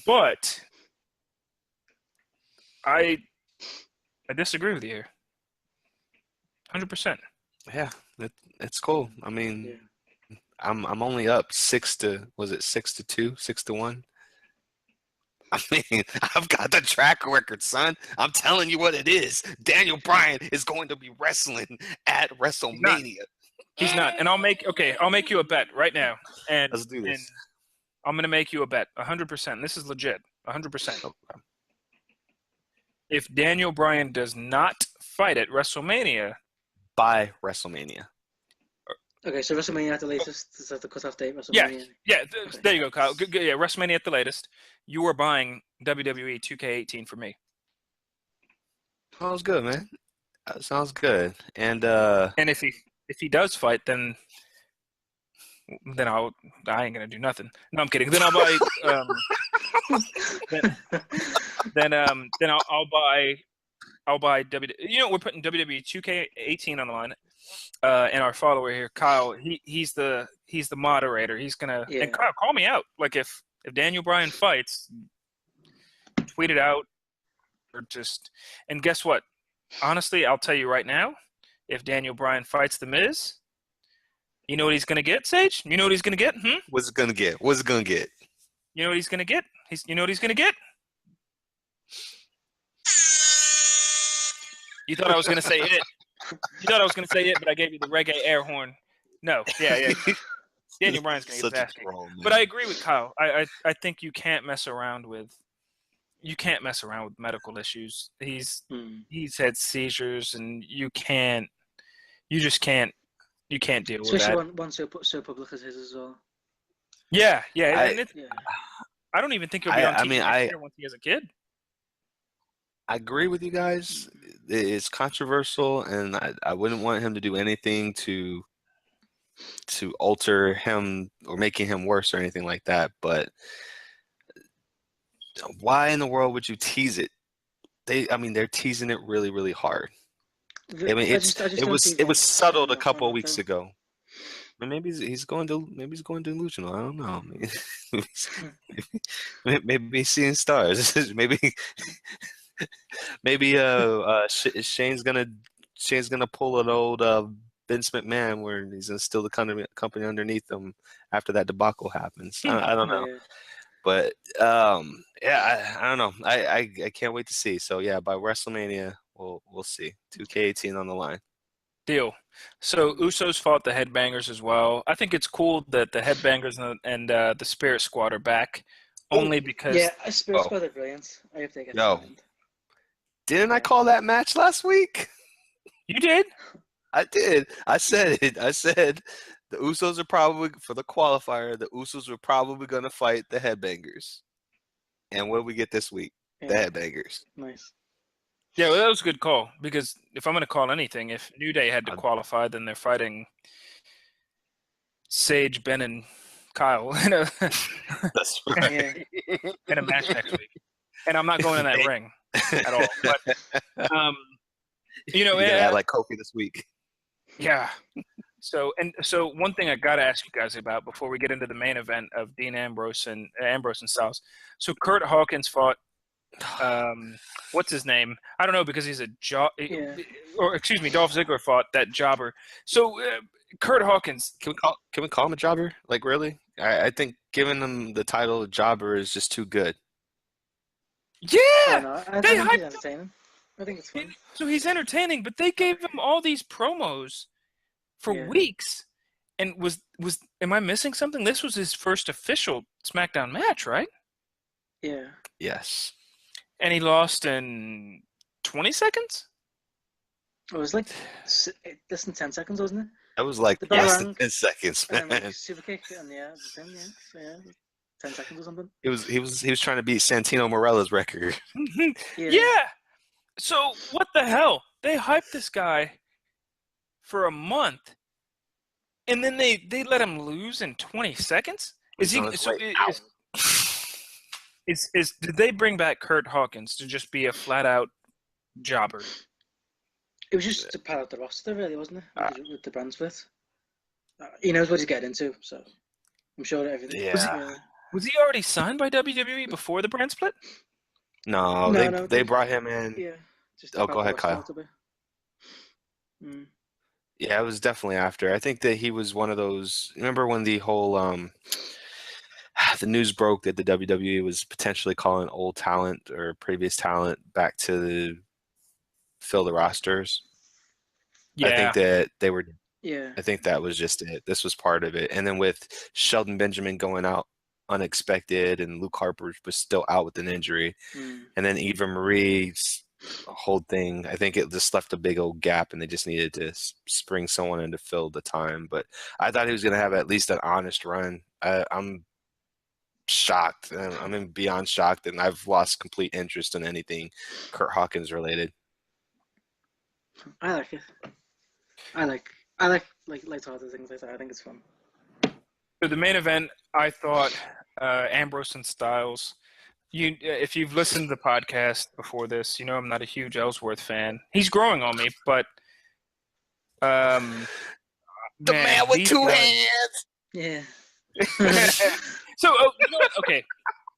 But I disagree with you here. 100%. Yeah, it's cool. I mean, I'm only up 6-2, 6-1. I mean, I've got the track record, son. I'm telling you what it is. Daniel Bryan is going to be wrestling at WrestleMania. He's not. And I'll make you a bet right now. And let's do this. And I'm going to make you a bet, 100%. This is legit, 100%. If Daniel Bryan does not fight at WrestleMania. By WrestleMania. Okay, so WrestleMania at the latest. Is that the cutoff date? WrestleMania? Yeah. There you go, Kyle. Good, yeah, WrestleMania at the latest. You are buying WWE 2K18 for me. Sounds good, man. Sounds good. And if he does fight, then I ain't gonna do nothing. No, I'm kidding. Then I'll buy then I'll buy we're putting WWE 2K18 on the line. And our follower here, Kyle, he's the moderator. He's gonna and Kyle, call me out. Like if Daniel Bryan fights, tweet it out or just and guess what? Honestly, I'll tell you right now, if Daniel Bryan fights The Miz, you know what he's gonna get, Sage? You know what he's gonna get? What's it gonna get? What's it gonna get? You know what he's gonna get? You know what he's gonna get? You thought I was gonna say it. You thought I was gonna say it, but I gave you the reggae air horn. No, yeah. Daniel Bryan's gonna get his ass kicked. But I agree with Kyle. I think you can't mess around with medical issues. He's had seizures, and you just can't deal with that. Especially one so public as his as well. Yeah. I don't even think he'll be on TV next year once he has a kid. I agree with you guys. It's controversial, and I wouldn't want him to do anything to alter him or making him worse or anything like that. But why in the world would you tease it? They're teasing it really, really hard. It was settled a couple of weeks ago. Maybe he's going delusional. I don't know. Maybe he's seeing stars. Maybe Shane's gonna pull an old Vince McMahon where he's gonna steal the company underneath him after that debacle happens. I don't know, but I don't know. I can't wait to see. So yeah, by WrestleMania we'll see. 2K18 on the line. Deal. So Usos fought the Headbangers as well. I think it's cool that the Headbangers and the Spirit Squad are back. Only because Spirit Squad are brilliant. I hope they get signed. Didn't I call that match last week? You did? I did. I said it. I said the Usos are probably, for the qualifier, the Usos were probably going to fight the Headbangers. And what did we get this week? The Headbangers. Nice. Yeah, well, that was a good call. Because if I'm going to call anything, if New Day had to qualify, then they're fighting Sage, Ben, and Kyle in a, That's right. in a match next week. And I'm not going in that ring at all. But, yeah, like Kofi this week. Yeah. So one thing I got to ask you guys about before we get into the main event of Dean Ambrose and Styles. So Kurt Hawkins fought, what's his name? I don't know because he's a Dolph Ziggler fought that jobber. So Kurt Hawkins. Can we call him a jobber? Like really? I think giving him the title of jobber is just too good. Yeah, I think he's entertaining. I think it's fun. So he's entertaining, but they gave him all these promos for weeks. And am I missing something? This was his first official SmackDown match, right? Yeah. Yes. And he lost in 20 seconds? It was like less than 10 seconds, wasn't it? That was like less than 10 seconds, man. And super kick, and the same, So 10 seconds or something. He was trying to beat Santino Morella's record. Yeah. So what the hell? They hyped this guy for a month, and then they let him lose in 20 seconds. Did they bring back Kurt Hawkins to just be a flat out jobber? It was just to pad out the roster, really, wasn't it? With the brand split. He knows what he's getting into, so I'm sure that everything. Yeah. Was he already signed by WWE before the brand split? No, they brought him in. Yeah. Go ahead, Kyle. Yeah, it was definitely after. I think that he was one of those. Remember when the whole the news broke that the WWE was potentially calling old talent or previous talent back to fill the rosters? Yeah. I think that they were. Yeah. I think that was just it. This was part of it. And then with Shelton Benjamin going out unexpected and Luke Harper was still out with an injury. And then Eva Marie's whole thing, I think it just left a big old gap and they just needed to spring someone in to fill the time. But I thought he was going to have at least an honest run. I'm shocked. I'm beyond shocked, and I've lost complete interest in anything Kurt Hawkins related. I like it. I like lighthearted things like that. I think it's fun. So the main event, I thought Ambrose and Styles. if you've listened to the podcast before this, you know I'm not a huge Ellsworth fan. He's growing on me, but um, The man, man with these two guys. hands. Yeah. So, you know what? Okay.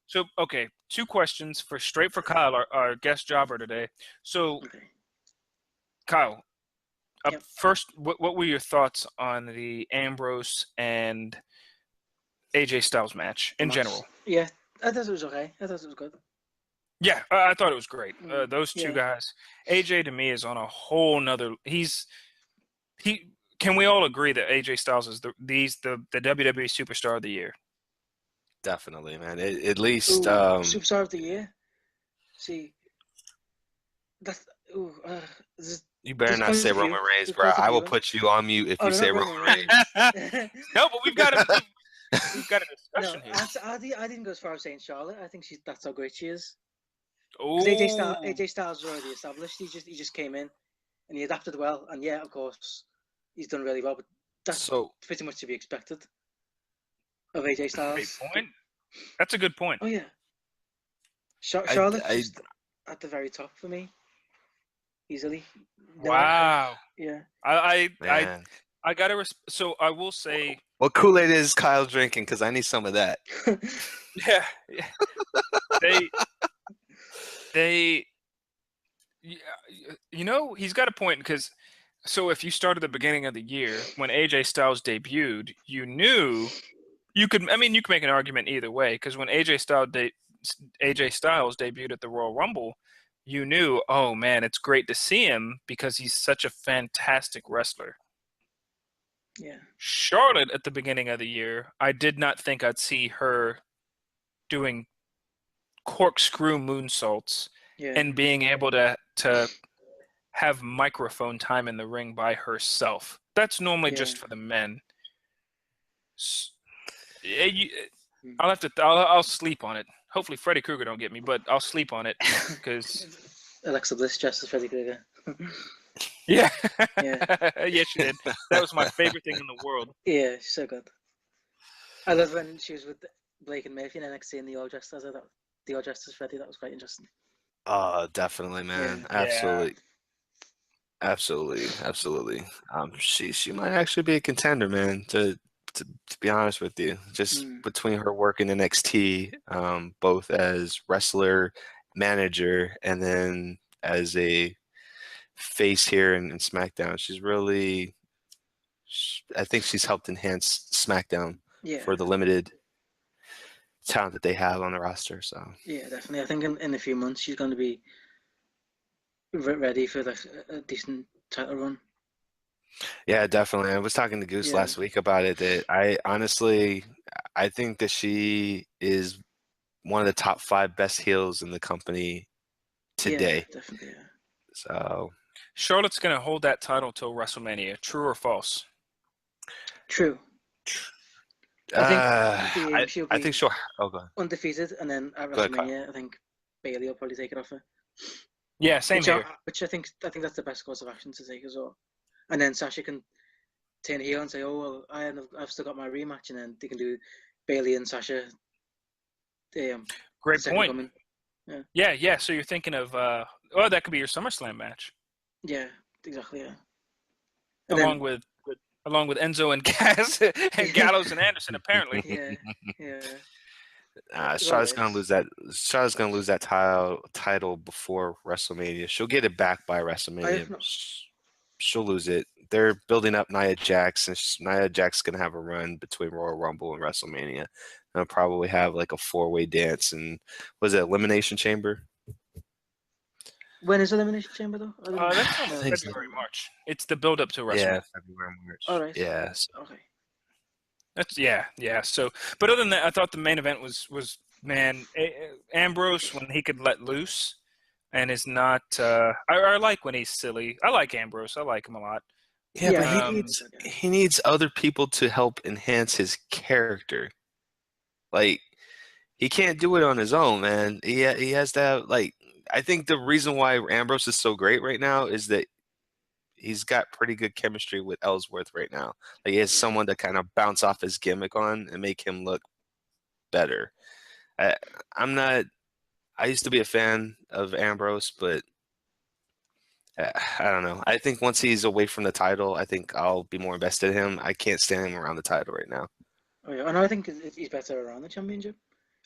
So, okay, two questions for straight for Kyle, our guest jobber today. So, Okay. Kyle, Yep. first, what were your thoughts on the Ambrose and AJ Styles match in general? Yeah, I thought it was okay. I thought it was good. Yeah, I thought it was great. Those two Yeah. guys. AJ to me is on a whole nother. He. Can we all agree that AJ Styles is the WWE superstar of the year? Definitely, man. At least Ooh, Superstar of the Year. See, that's you better there's not quite say a few. Roman Reigns, There's bro. quite a I will few. put you on mute if Oh, you no, say not Roman Roman Reigns. No, but we've got a No, discussion here. I didn't go as far as saying Charlotte. I think that's how great she is. Oh, Because AJ Styles is already established. He just came in and he adapted well. And yeah, of course, he's done really well. But that's So pretty much to be expected of AJ Styles. great point. That's a good point. Oh yeah, Charlotte's just at the very top for me, easily. Wow. Yeah. I man, gotta. So I will say, what Kool-Aid is Kyle drinking? Because I need some of that. yeah. They. You know, he's got a point because. So if you start at the beginning of the year when AJ Styles debuted, you knew you could. I mean, you could make an argument either way because when AJ Styles debuted at the Royal Rumble, you knew, oh man, it's great to see him because he's such a fantastic wrestler. Yeah. Charlotte at the beginning of the year, I did not think I'd see her doing corkscrew moonsaults Yeah. and being able to have microphone time in the ring by herself. That's normally just for the men. I'll sleep on it. Hopefully Freddy Krueger don't get me, but I'll sleep on it because Alexa Bliss dressed as Freddy Krueger. yeah, Yeah. yes, she did. That was my favorite thing in the world. Yeah, she's so good. I love when she was with Blake and Murphy in NXT and they all dressed as Freddy. That was quite interesting. Definitely, man. Yeah. Absolutely. She might actually be a contender, man. To be honest with you, just between her work in NXT, both as wrestler, manager, and then as a face here in SmackDown, I think she's helped enhance SmackDown for the limited talent that they have on the roster. So yeah, definitely. I think in a few months she's going to be ready for a decent title run. Yeah, definitely. I was talking to Goose last week about it. That I think that she is one of the top 5 best heels in the company today. Yeah, definitely. Yeah. So Charlotte's gonna hold that title till WrestleMania. True or false? True. I think she'll. Oh, go ahead. Undefeated, and then at WrestleMania, I think Bayley will probably take it off her. Yeah, same here. Which I think that's the best course of action to take as well. And then Sasha can turn heel and say, "Oh well, I've still got my rematch," and then they can do Bayley and Sasha. Great point. Yeah. So you're thinking of that could be your SummerSlam match. Yeah, exactly. Yeah. Along with Enzo and and Gallows and Anderson, apparently. Yeah. Charlotte's gonna lose that. Charlotte's gonna lose that title before WrestleMania. She'll get it back by WrestleMania. She'll lose it. They're building up Nia Jax, and Nia Jax gonna have a run between Royal Rumble and WrestleMania. They'll probably have like a 4-way dance, and was it Elimination Chamber? When is Elimination Chamber though? That's February, March. It's the build up to WrestleMania. Yeah, February, March. All right. Yeah. Okay. That's yeah. So, but other than that, I thought the main event was man Ambrose when he could let loose, and is not. I like when he's silly. I like Ambrose. I like him a lot. Yeah, but he needs other people to help enhance his character. Like he can't do it on his own, man. He has to have like. I think the reason why Ambrose is so great right now is that he's got pretty good chemistry with Ellsworth right now. Like he has someone to kind of bounce off his gimmick on and make him look better. I'm not I used to be a fan of Ambrose, but I don't know. I think once he's away from the title, I think I'll be more invested in him. I can't stand him around the title right now. Oh yeah, and I think he's better around the championship.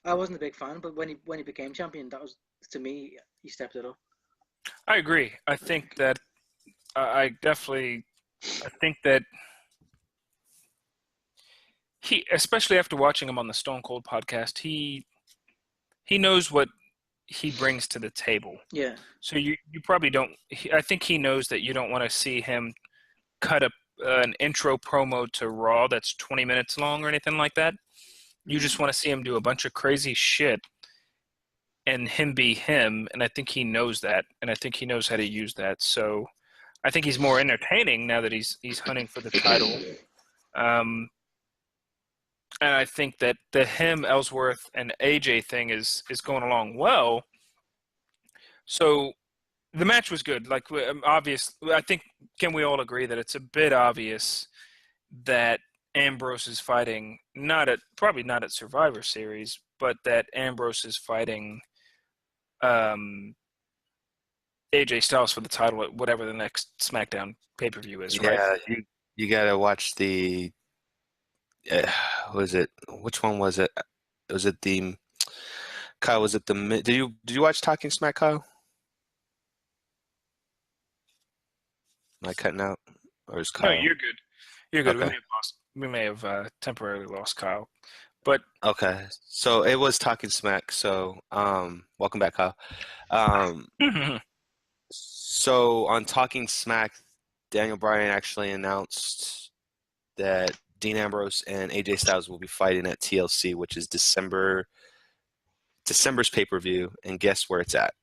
I wasn't a big fan, but when he became champion, that was, to me, he stepped it up. I agree. I think that I think that he, especially after watching him on the Stone Cold podcast, he knows what he brings to the table. Yeah. So you probably don't. I think he knows that you don't want to see him cut an intro promo to Raw that's 20 minutes long or anything like that. You just want to see him do a bunch of crazy shit and him be him. And I think he knows that, and I think he knows how to use that. So I think he's more entertaining now that he's hunting for the title. And I think that the him, Ellsworth, and AJ thing is going along well. So the match was good. Like, obvious. I think, can we all agree that it's a bit obvious that Ambrose is fighting probably not at Survivor Series, but that Ambrose is fighting AJ Styles for the title at whatever the next SmackDown pay-per-view is, right? Yeah, you gotta watch the. Was it? Which one was it? Was it the? Kyle, was it the? Did you watch Talking Smack, Kyle? Am I cutting out, or is Kyle? No, you're good. You're good. Okay. We may have temporarily lost Kyle, but Okay, so it was Talking Smack. So, welcome back, Kyle. So on Talking Smack, Daniel Bryan actually announced that Dean Ambrose and AJ Styles will be fighting at TLC, which is December's pay-per-view, and guess where it's at?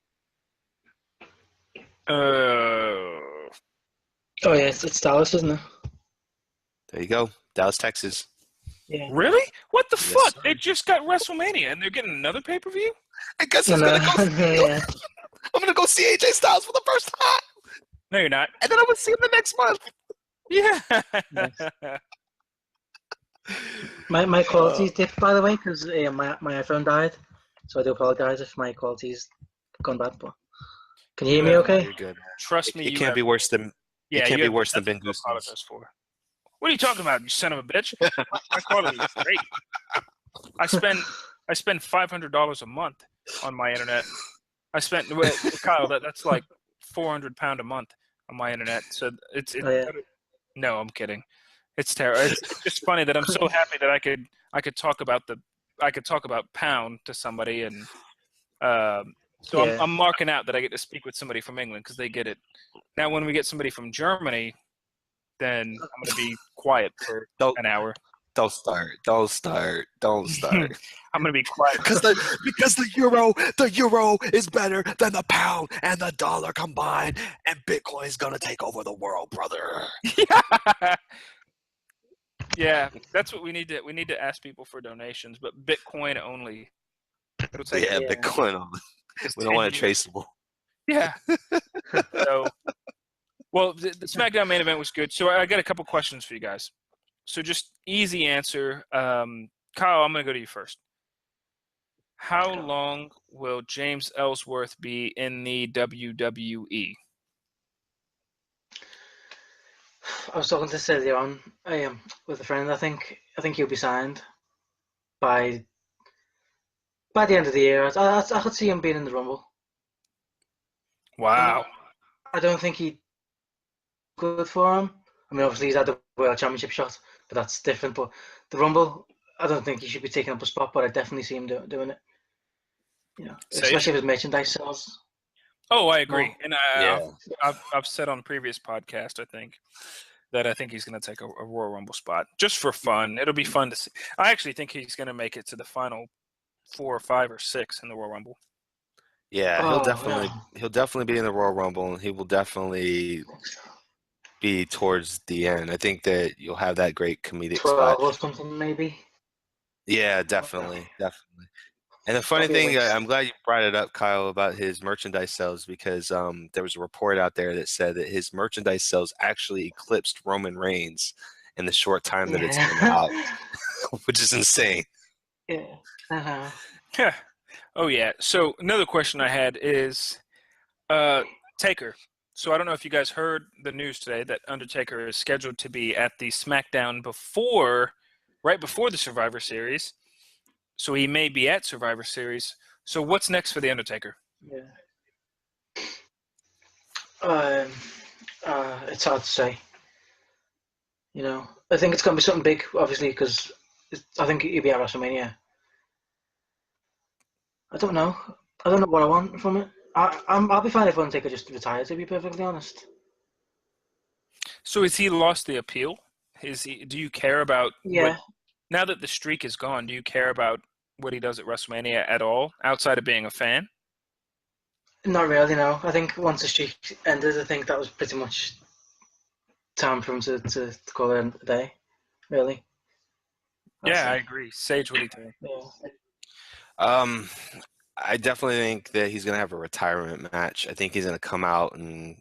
Oh yeah, it's Dallas, isn't it? There you go, Dallas, Texas. Yeah. Really? What the Yes, fuck? sir. They just got WrestleMania and they're getting another pay-per-view? I guess I'm gonna go. Yeah. I'm gonna go see AJ Styles for the first time, No, you're not. and then I'm gonna see him the next month. Yeah. My quality's dipped, by the way, because my iPhone died, so I do apologize if my quality's gone bad. But can you hear me? Okay. You're good. Trust me. It can't be worse than. Yeah, it can't you be have worse than Ben nothing to Goose. apologize for. What are you talking about, you son of a bitch? My quality is great. I spend $500 a month on my internet. Kyle, that's like £400 a month on my internet. So it's Oh, yeah. No, I'm kidding. It's terrible. It's just funny that I'm so happy that I could talk about pound to somebody, and so Yeah. I'm marking out that I get to speak with somebody from England because they get it. Now, when we get somebody from Germany, then I'm going to be quiet for an hour. Don't start. I'm I'm going to be quiet. because the euro is better than the pound and the dollar combined, and Bitcoin is gonna take over the world, brother. Yeah, that's what we need to ask people for donations, but Bitcoin only. It'll take Yeah, Yeah. Bitcoin only. We don't want it traceable. Yeah. So, well, the SmackDown main event was good. So I got a couple questions for you guys. So just easy answer. Kyle, I'm going to go to you first. How long will James Ellsworth be in the WWE? I was talking to Celia on with a friend. I think he'll be signed by the end of the year. I could see him being in the Rumble. Wow. I don't think he'd good for him. I mean, obviously he's had the World Championship shot, but that's different. But the Rumble, I don't think he should be taking up a spot, but I definitely see him doing it. You know, Sage? especially if his merchandise sells. Oh, I agree. And Yeah. I've said on previous podcast, I think he's going to take a Royal Rumble spot just for fun. It'll be fun to see. I actually think he's going to make it to the final 4 or 5 or 6 in the Royal Rumble. Yeah, Oh, he'll definitely be in the Royal Rumble, and he will definitely be towards the end. I think that you'll have that great comedic 12 spot. or something, maybe. Yeah, definitely. And the funny Okay, thing, wait. I'm glad you brought it up, Kyle, about his merchandise sales, because there was a report out there that said that his merchandise sales actually eclipsed Roman Reigns in the short time that it's been out, which is insane. Yeah. Uh-huh. Yeah. Oh yeah. So another question I had is Taker. So I don't know if you guys heard the news today that Undertaker is scheduled to be at the SmackDown right before the Survivor Series. So he may be at Survivor Series. So what's next for the Undertaker? Yeah. It's hard to say. You know, I think it's going to be something big, obviously, because I think he'll be at WrestleMania. I don't know. I don't know what I want from it. I'll be fine if Undertaker just retires, to be perfectly honest. So has he lost the appeal? Do you care about Yeah. now that the streak is gone, do you care about what he does at WrestleMania at all, outside of being a fan? Not really, no. I think once the streak ended, I think that was pretty much time for him to call it a day, really. Yeah, I agree. Sage, what do you think? Yeah. Um, I definitely think that he's gonna have a retirement match. I think he's gonna come out and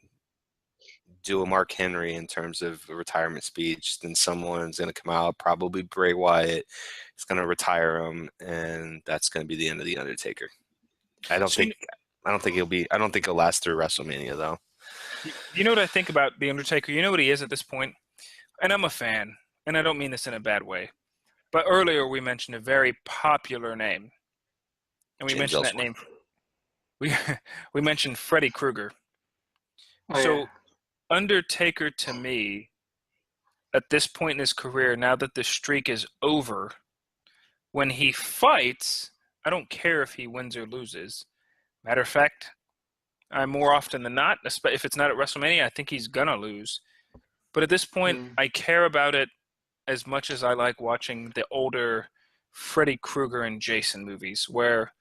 do a Mark Henry in terms of a retirement speech. Then someone's gonna come out, probably Bray Wyatt. It's gonna retire him, and that's gonna be the end of the Undertaker. I don't think he'll last through WrestleMania though. You know what I think about the Undertaker? You know what he is at this point? And I'm a fan, and I don't mean this in a bad way. But earlier we mentioned a very popular name. And we James mentioned that Ellsworth. name. We mentioned Freddy Krueger. Oh, So yeah. Undertaker, to me, at this point in his career, now that the streak is over, when he fights, I don't care if he wins or loses. Matter of fact, more often than not, if it's not at WrestleMania, I think he's gonna lose. But at this point, I care about it as much as I like watching the older Freddy Krueger and Jason movies, where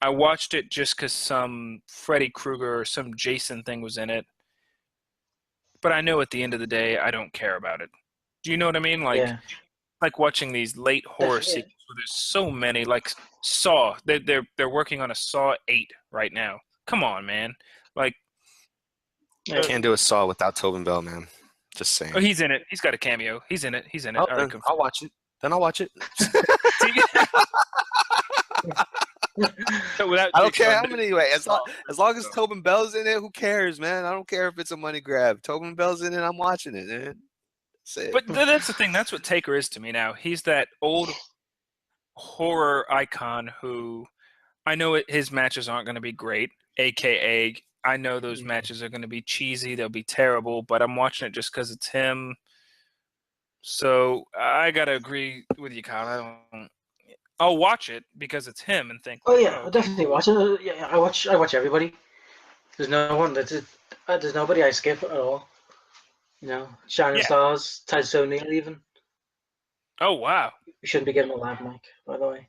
I watched it just because some Freddy Krueger or some Jason thing was in it. But I know at the end of the day, I don't care about it. Do you know what I mean? Like watching these late horror Definitely. sequels where there's so many, like Saw. They're working on a Saw 8 right now. Come on, man. Like, Yeah. Can't do a Saw without Tobin Bell, man. Just saying. oh, he's in it. He's got a cameo. He's in it. Oh, All right, then I'll watch it. Then I'll watch it. So without I don't care how Jigsaw, many way. As long as Tobin Bell's in it, who cares, man? I don't care if it's a money grab. Tobin Bell's in it, I'm watching it, man. That's it. But that's the thing. That's what Taker is to me now. He's that old horror icon who I know his matches aren't going to be great, aka I know those matches are going to be cheesy, they'll be terrible, but I'm watching it just because it's him. So I gotta agree with you, Kyle. I'll watch it because it's him and think. Oh yeah, I definitely watch it. Yeah, I watch everybody. There's no one there's nobody I skip at all. You know, Shining Yeah. Stars, Titus O'Neil even. Oh wow. We shouldn't be getting a live mic, by the way.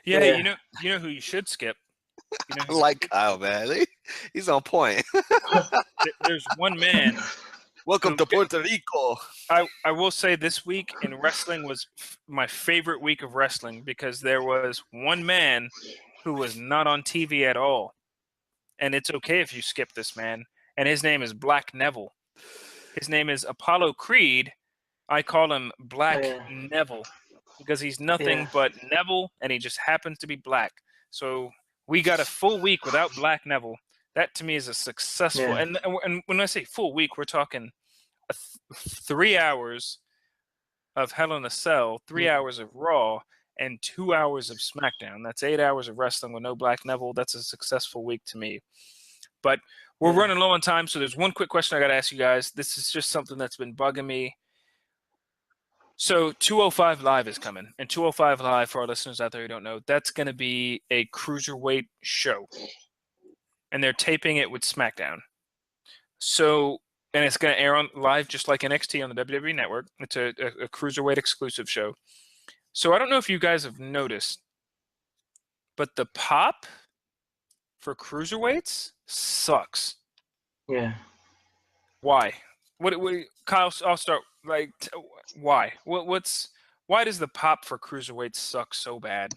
Yeah, Yeah. you know who you should skip. You know I like Kyle, man. He's on point. there's one man. Welcome to Puerto Rico. I will say this week in wrestling was my favorite week of wrestling because there was one man who was not on TV at all. And it's okay if you skip this man. And his name is Black Neville. His name is Apollo Creed. I call him Black Neville because he's nothing but Neville and he just happens to be black. So we got a full week without Black Neville. That to me is a successful. And when I say full week, we're talking 3 hours of Hell in a Cell, 3 hours of Raw, and 2 hours of SmackDown. That's 8 hours of wrestling with no Black Neville. That's a successful week to me. But we're running low on time, so there's one quick question I got to ask you guys. This is just something that's been bugging me. So 205 Live is coming. And 205 Live, for our listeners out there who don't know, that's going to be a cruiserweight show. And they're taping it with SmackDown. So, and it's going to air on live just like NXT on the WWE Network. It's a cruiserweight exclusive show. So I don't know if you guys have noticed, but the pop for cruiserweights sucks. Yeah. Why? Kyle, I'll start. Like, why? Why does the pop for cruiserweights suck so bad?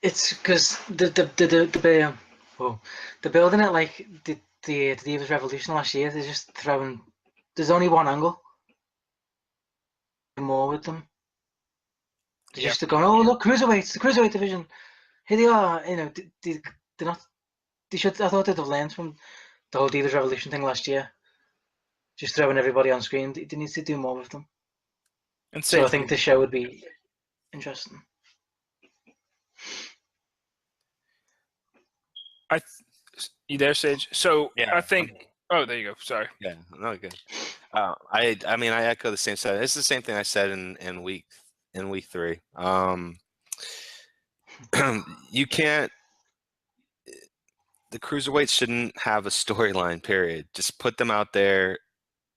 It's because the building it like the Divas Revolution last year. They're just throwing. There's only one angle. More with them. They're just going, oh look, cruiserweights, the cruiserweight division. Here they are. They're not. They should. I thought they'd have learned from the whole Dealers Revolution thing last year. Just throwing everybody on screen. They need to do more with them. And So I Sage, think the show would be interesting. you there, Sage? So Yeah. I think. Oh, there you go. Sorry. Yeah, no good. I mean, I echo the same side. It's the same thing I said in week 3. You can't. The cruiserweights shouldn't have a storyline. Period. Just put them out there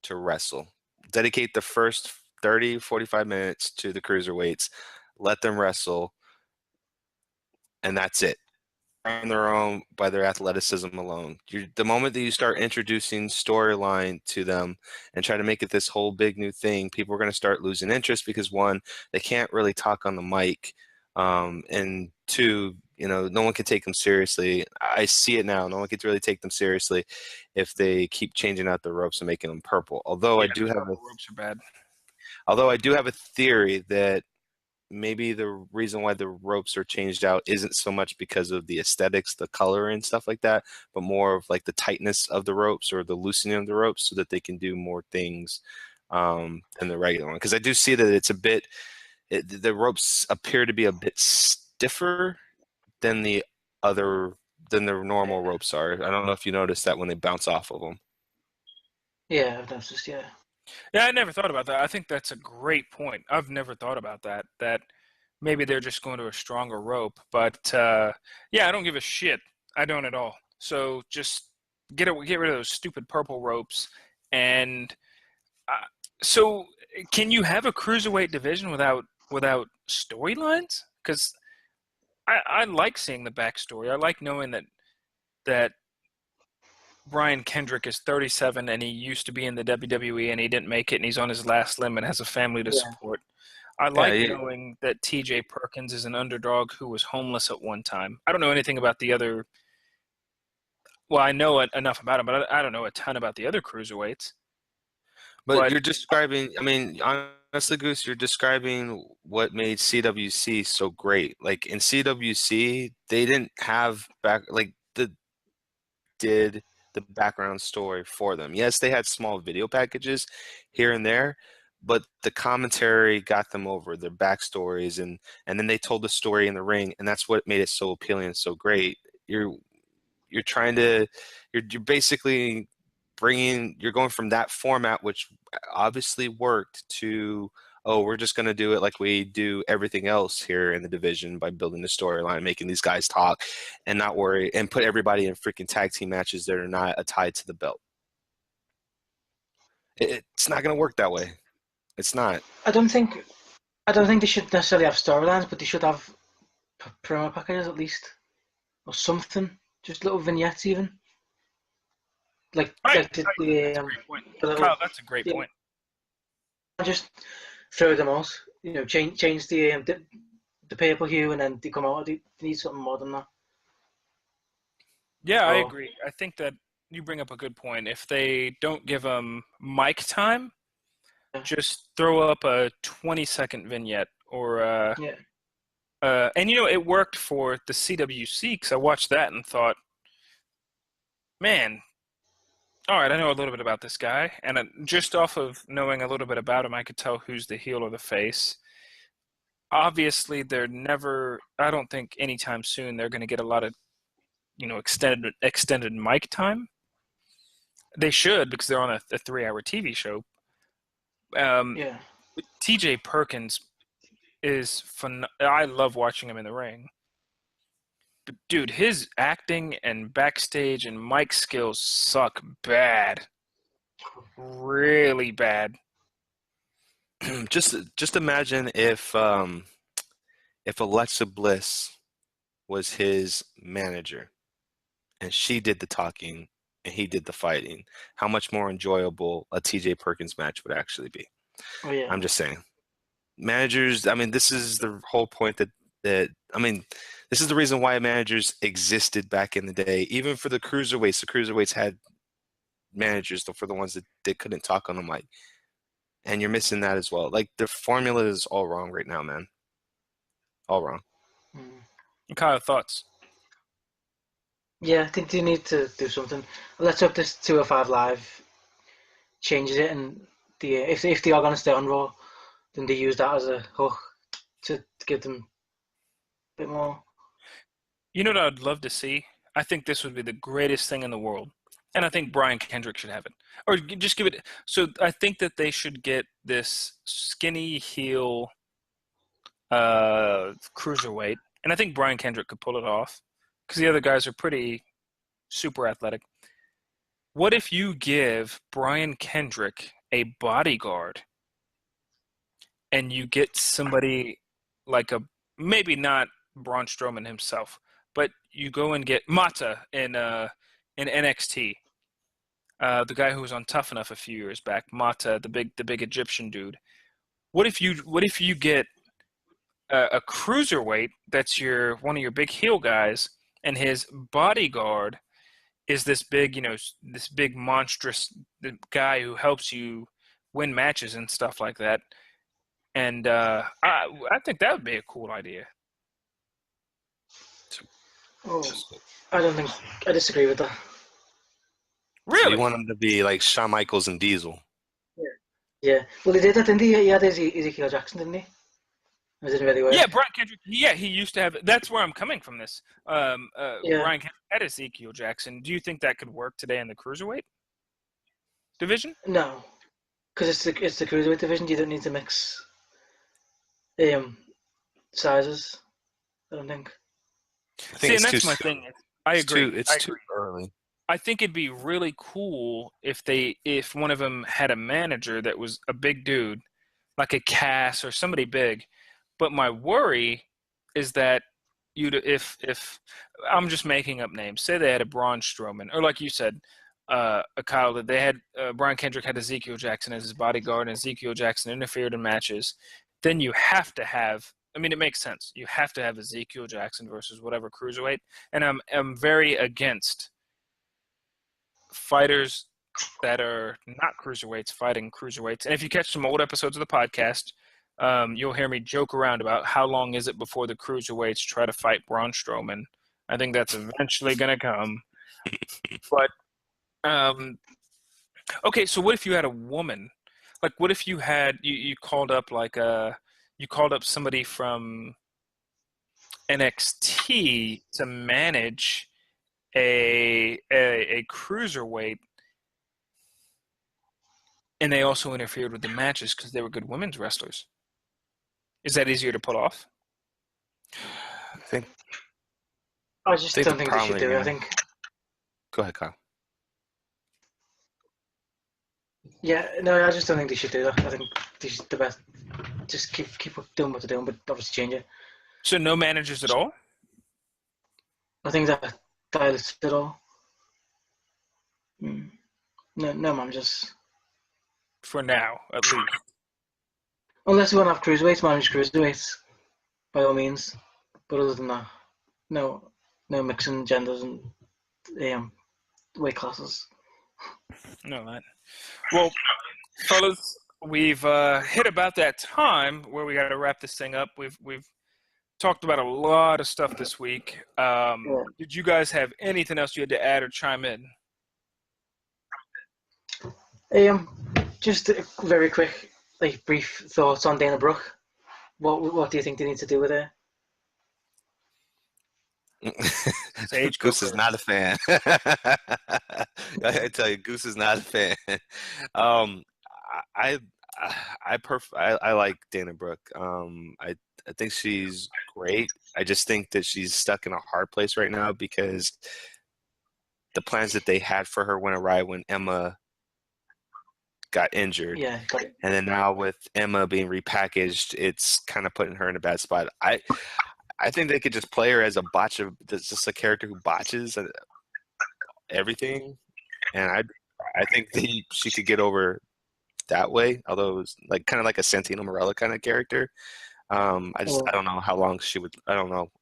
to wrestle. Dedicate the first 30, 45 minutes to the cruiserweights. Let them wrestle, and that's it. On their own by their athleticism alone. The moment that you start introducing storyline to them and try to make it this whole big new thing, people are going to start losing interest because, one, they can't really talk on the mic, and two, no one can take them seriously. I see it now. No one can really take them seriously if they keep changing out the ropes and making them purple. Although I do have ropes are bad. Although I do have a theory that maybe the reason why the ropes are changed out isn't so much because of the aesthetics, the color and stuff like that, but more of like the tightness of the ropes or the loosening of the ropes so that they can do more things than the regular one. Because I do see that it's the ropes appear to be a bit stiffer than the normal ropes are. I don't know if you noticed that when they bounce off of them. Yeah, I've noticed. Yeah. Yeah, I never thought about that. I think that's a great point. I've never thought about that. That maybe they're just going to a stronger rope. But yeah, I don't give a shit. I don't at all. So just get rid of those stupid purple ropes. And so, can you have a cruiserweight division without storylines? Because I like seeing the backstory. I like knowing that Brian Kendrick is 37 and he used to be in the WWE and he didn't make it and he's on his last limb and has a family to support. I like knowing that TJ Perkins is an underdog who was homeless at one time. I don't know anything about the other. Well, I know enough about him, but I don't know a ton about the other cruiserweights. But you're describing, I mean, honestly, Goose, you're describing what made CWC so great. Like in CWC, they didn't have did the background story for them. Yes, they had small video packages here and there, but the commentary got them over their backstories, and then they told the story in the ring, and that's what made it so appealing and so great. You're basically you're going from that format, which obviously worked, to, oh, we're just going to do it like we do everything else here in the division by building the storyline, making these guys talk and not worry, and put everybody in freaking tag team matches that are not tied to the belt. It's not going to work that way. It's not. I don't think they should necessarily have storylines, but they should have promo packages at least, or something. Just little vignettes, even. That's a great point. Kyle, that's a great point. Just throw them out. Change the purple hue, and then they come out. They need something more than that. Yeah, I agree. I think that you bring up a good point. If they don't give them mic time, just throw up a 20-second vignette or and it worked for the CWC because I watched that and thought, man, all right, I know a little bit about this guy, and just off of knowing a little bit about him, I could tell who's the heel or the face. Obviously, they're never. I don't think anytime soon they're going to get a lot of, extended mic time. They should, because they're on a 3-hour TV show. TJ Perkins is fun. I love watching him in the ring. But dude, his acting and backstage and mic skills suck bad. Really bad. Just imagine if Alexa Bliss was his manager and she did the talking and he did the fighting. How much more enjoyable a TJ Perkins match would actually be. Oh, yeah. I'm just saying. Managers, I mean, this is the whole point this is the reason why managers existed back in the day. Even for the cruiserweights had managers for the ones that they couldn't talk on the mic. And you're missing that as well. Like, the formula is all wrong right now, man. All wrong. Kyle, thoughts? Yeah, I think they need to do something. Let's hope this 205 Live changes it, and if they are going to stay on Raw, then they use that as a hook to give them a bit more. You know what I'd love to see? I think this would be the greatest thing in the world. And I think Brian Kendrick should have it. Or just give it. So I think that they should get this skinny heel cruiserweight. And I think Brian Kendrick could pull it off because the other guys are pretty super athletic. What if you give Brian Kendrick a bodyguard and you get somebody like maybe not Braun Strowman himself, but you go and get Mata in NXT, the guy who was on Tough Enough a few years back, Mata, the big Egyptian dude. What if you get a cruiserweight that's one of your big heel guys, and his bodyguard is this big monstrous guy who helps you win matches and stuff like that. And I think that would be a cool idea. Oh, I don't think I disagree with that. Really? So you want him to be like Shawn Michaels and Diesel? Yeah. Well, he did that, didn't he? He had Ezekiel Jackson, didn't he? It didn't really work. Yeah, Brian Kendrick. Yeah, he used to have. That's where I'm coming from. This. Brian Kendrick had Ezekiel Jackson. Do you think that could work today in the cruiserweight division? No, because it's the cruiserweight division. You don't need to mix sizes. I don't think. I think See, and it's that's my thing. I agree. It's too early. I think it'd be really cool if one of them had a manager that was a big dude, like a Cass or somebody big. But my worry is that if I'm just making up names, say they had a Braun Strowman, or like you said, a Kyle, that they had Brian Kendrick had Ezekiel Jackson as his bodyguard, and Ezekiel Jackson interfered in matches, then you have to have. I mean, it makes sense. You have to have Ezekiel Jackson versus whatever cruiserweight, and I'm very against fighters that are not cruiserweights fighting cruiserweights. And if you catch some old episodes of the podcast, you'll hear me joke around about how long is it before the cruiserweights try to fight Braun Strowman. I think that's eventually going to come. But okay, so what if you had a woman? Like, what if you had you called up you called up somebody from NXT to manage a cruiserweight, and they also interfered with the matches because they were good women's wrestlers? Is that easier to pull off? I just don't think they should do it. I think. Go ahead, Kyle. Yeah, no, I just don't think they should do that. I think they should the best. Just keep doing what they're doing, but obviously change it. So no managers at all? I think that is it all. No managers. For now, at least. Unless you want to have cruiserweights, manage cruiserweights, by all means. But other than that, no mixing genders and weight classes. No, man. Well, fellas, we've hit about that time where we got to wrap this thing up. We've talked about a lot of stuff this week. Did you guys have anything else you had to add or chime in? Just very quick, brief thoughts on Dana Brooke. What do you think they need to do with her? Sage Goose is not a fan. I tell you, Goose is not a fan. I like Dana Brooke. I think she's great. I just think that she's stuck in a hard place right now because the plans that they had for her went awry when Emma got injured. Yeah. And then now with Emma being repackaged, it's kind of putting her in a bad spot. I think they could just play her as that's just a character who botches everything, and I think she could get over that way. Although it was kind of like a Santino Marella kind of character. I don't know how long she would. I don't know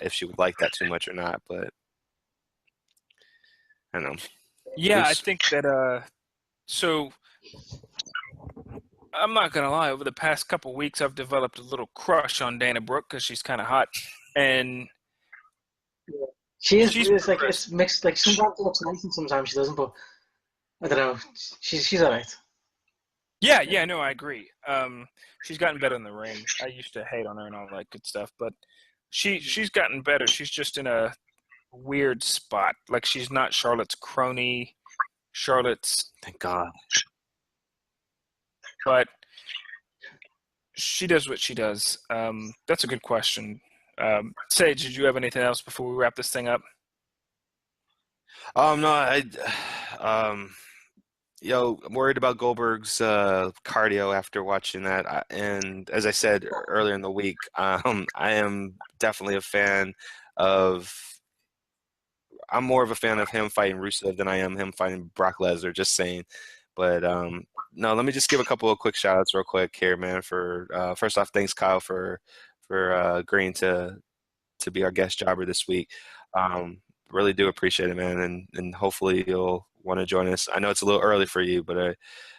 if she would like that too much or not, but I don't know. Yeah, I think that. So I'm not gonna lie. Over the past couple weeks, I've developed a little crush on Dana Brooke because she's kind of hot, and She is. She's It's like progressed. it's mixed. Like sometimes it looks nice and sometimes she doesn't. But I don't know. She's alright. Yeah, no, I agree. She's gotten better in the ring. I used to hate on her and all that good stuff, but she's gotten better. She's just in a weird spot. Like she's not Charlotte's crony. Charlotte's, Thank God. but she does what she does. That's a good question. Sage, did you have anything else before we wrap this thing up? No, I'm worried about Goldberg's cardio after watching that. And as I said earlier in the week, I am definitely a fan of. I'm more of a fan of him fighting Rusev than I am him fighting Brock Lesnar. Just saying. But no, let me just give a couple of quick shout outs real quick here, man. For first off, thanks Kyle for agreeing to be our guest jobber this week. Really do appreciate it, man, and hopefully you'll want to join us. I know it's a little early for you, but I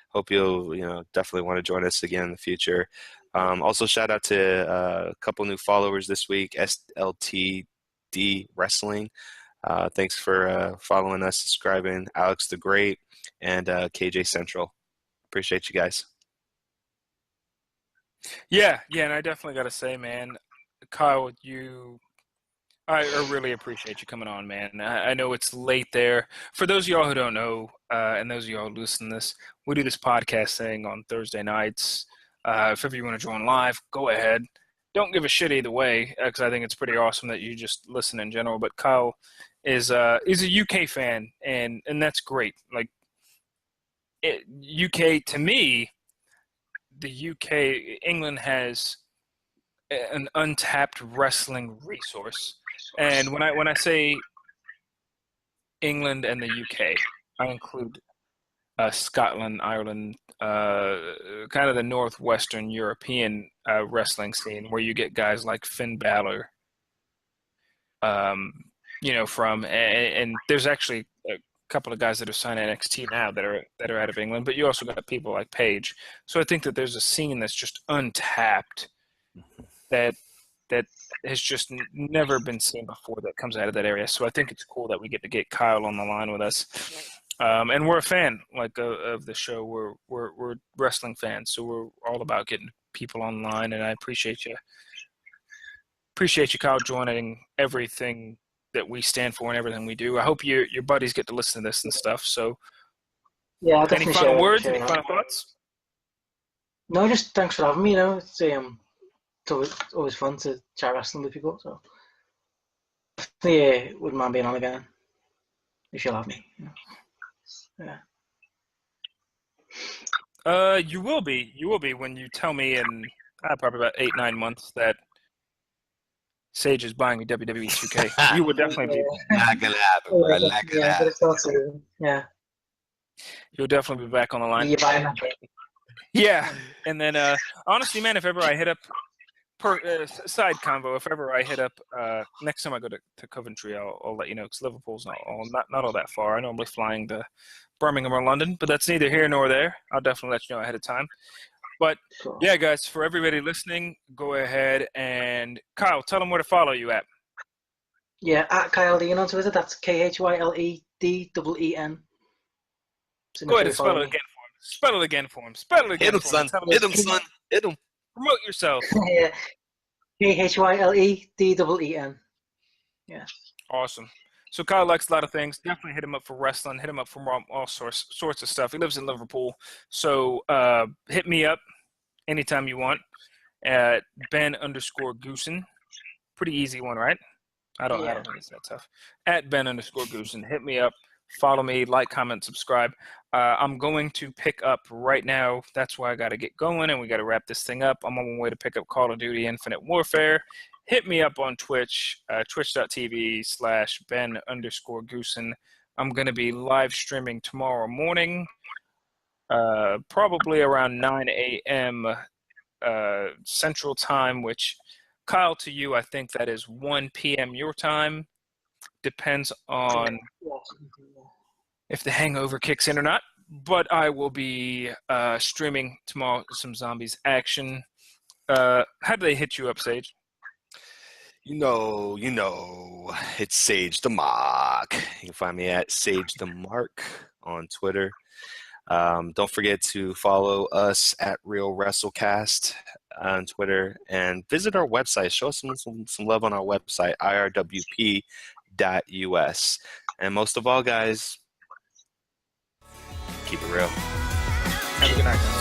hope you'll definitely want to join us again in the future. Also, shout out to a couple new followers this week, SLTD Wrestling. Thanks for following us, subscribing, Alex the Great, and KJ Central. Appreciate you guys. Yeah, and I definitely got to say, man, Kyle, I really appreciate you coming on, man. I know it's late there. For those of y'all who don't know, and those of y'all who listen to this, we do this podcast thing on Thursday nights. If ever you want to join live, go ahead. Don't give a shit either way, because I think it's pretty awesome that you just listen in general. But Kyle is a UK fan, and that's great. Like UK, to me, the UK, England has an untapped wrestling resource. And when I say England and the UK, I include Scotland, Ireland, kind of the northwestern European wrestling scene, where you get guys like Finn Balor, from and there's actually a couple of guys that are signed NXT now that are out of England, but you also got people like Paige. So I think that there's a scene that's just untapped that has just never been seen before that comes out of that area. So I think it's cool that we get to get Kyle on the line with us. And we're a fan of the show. We're wrestling fans, so we're all about getting people online. And I appreciate you, Kyle, joining everything that we stand for and everything we do. I hope your buddies get to listen to this and stuff. So, Yeah, I'll any definitely final words? share Any that. final thoughts? No, just thanks for having me. It's always fun to chat wrestling with people. So yeah, wouldn't mind being on again if you'll have me. Yeah. You will be when you tell me in probably about 8-9 months that Sage is buying a WWE 2K. You would definitely be. Not gonna happen, bro. Not gonna Yeah, but happen. it's also You'll definitely be back on the line. you're buying that. Yeah, and then honestly, man, if ever I hit up side convo, if ever I hit up next time I go to Coventry, I'll let you know, because Liverpool's not all that far. I normally flying to Birmingham or London, but that's neither here nor there. I'll definitely let you know ahead of time. But Sure. yeah, guys, for everybody listening, go ahead and Kyle, tell them where to follow you at. Yeah, at Khyle Deen on Twitter. That's KhyleDeen. So Go ahead and spell it again for him. Spell it again for him. Spell it again Hit him, for son. him. Hit him, son. Hit him. Promote yourself. Yeah, KhyleDeen. Yeah. Awesome. So Kyle likes a lot of things. Definitely hit him up for wrestling. Hit him up for all sorts of stuff. He lives in Liverpool. So hit me up anytime you want at Ben_Goosen. Pretty easy one, right? I don't think it's that tough. At Ben_Goosen. Hit me up. Follow me. Like, comment, subscribe. I'm going to pick up right now. That's why I got to get going, and we got to wrap this thing up. I'm on my way to pick up Call of Duty Infinite Warfare. Hit me up on Twitch, twitch.tv/Ben_Goosen. I'm going to be live streaming tomorrow morning, probably around 9 a.m. Central Time, which, Kyle, to you, I think that is 1 p.m. your time. Depends on if the hangover kicks in or not. But I will be streaming tomorrow some Zombies action. How do they hit you up, Sage? You know, it's Sage the Mark. You can find me at Sage the Mark on Twitter. Don't forget to follow us at Real WrestleCast on Twitter and visit our website. Show us some love on our website, IRWP.us. And most of all, guys, keep it real. Have a good night.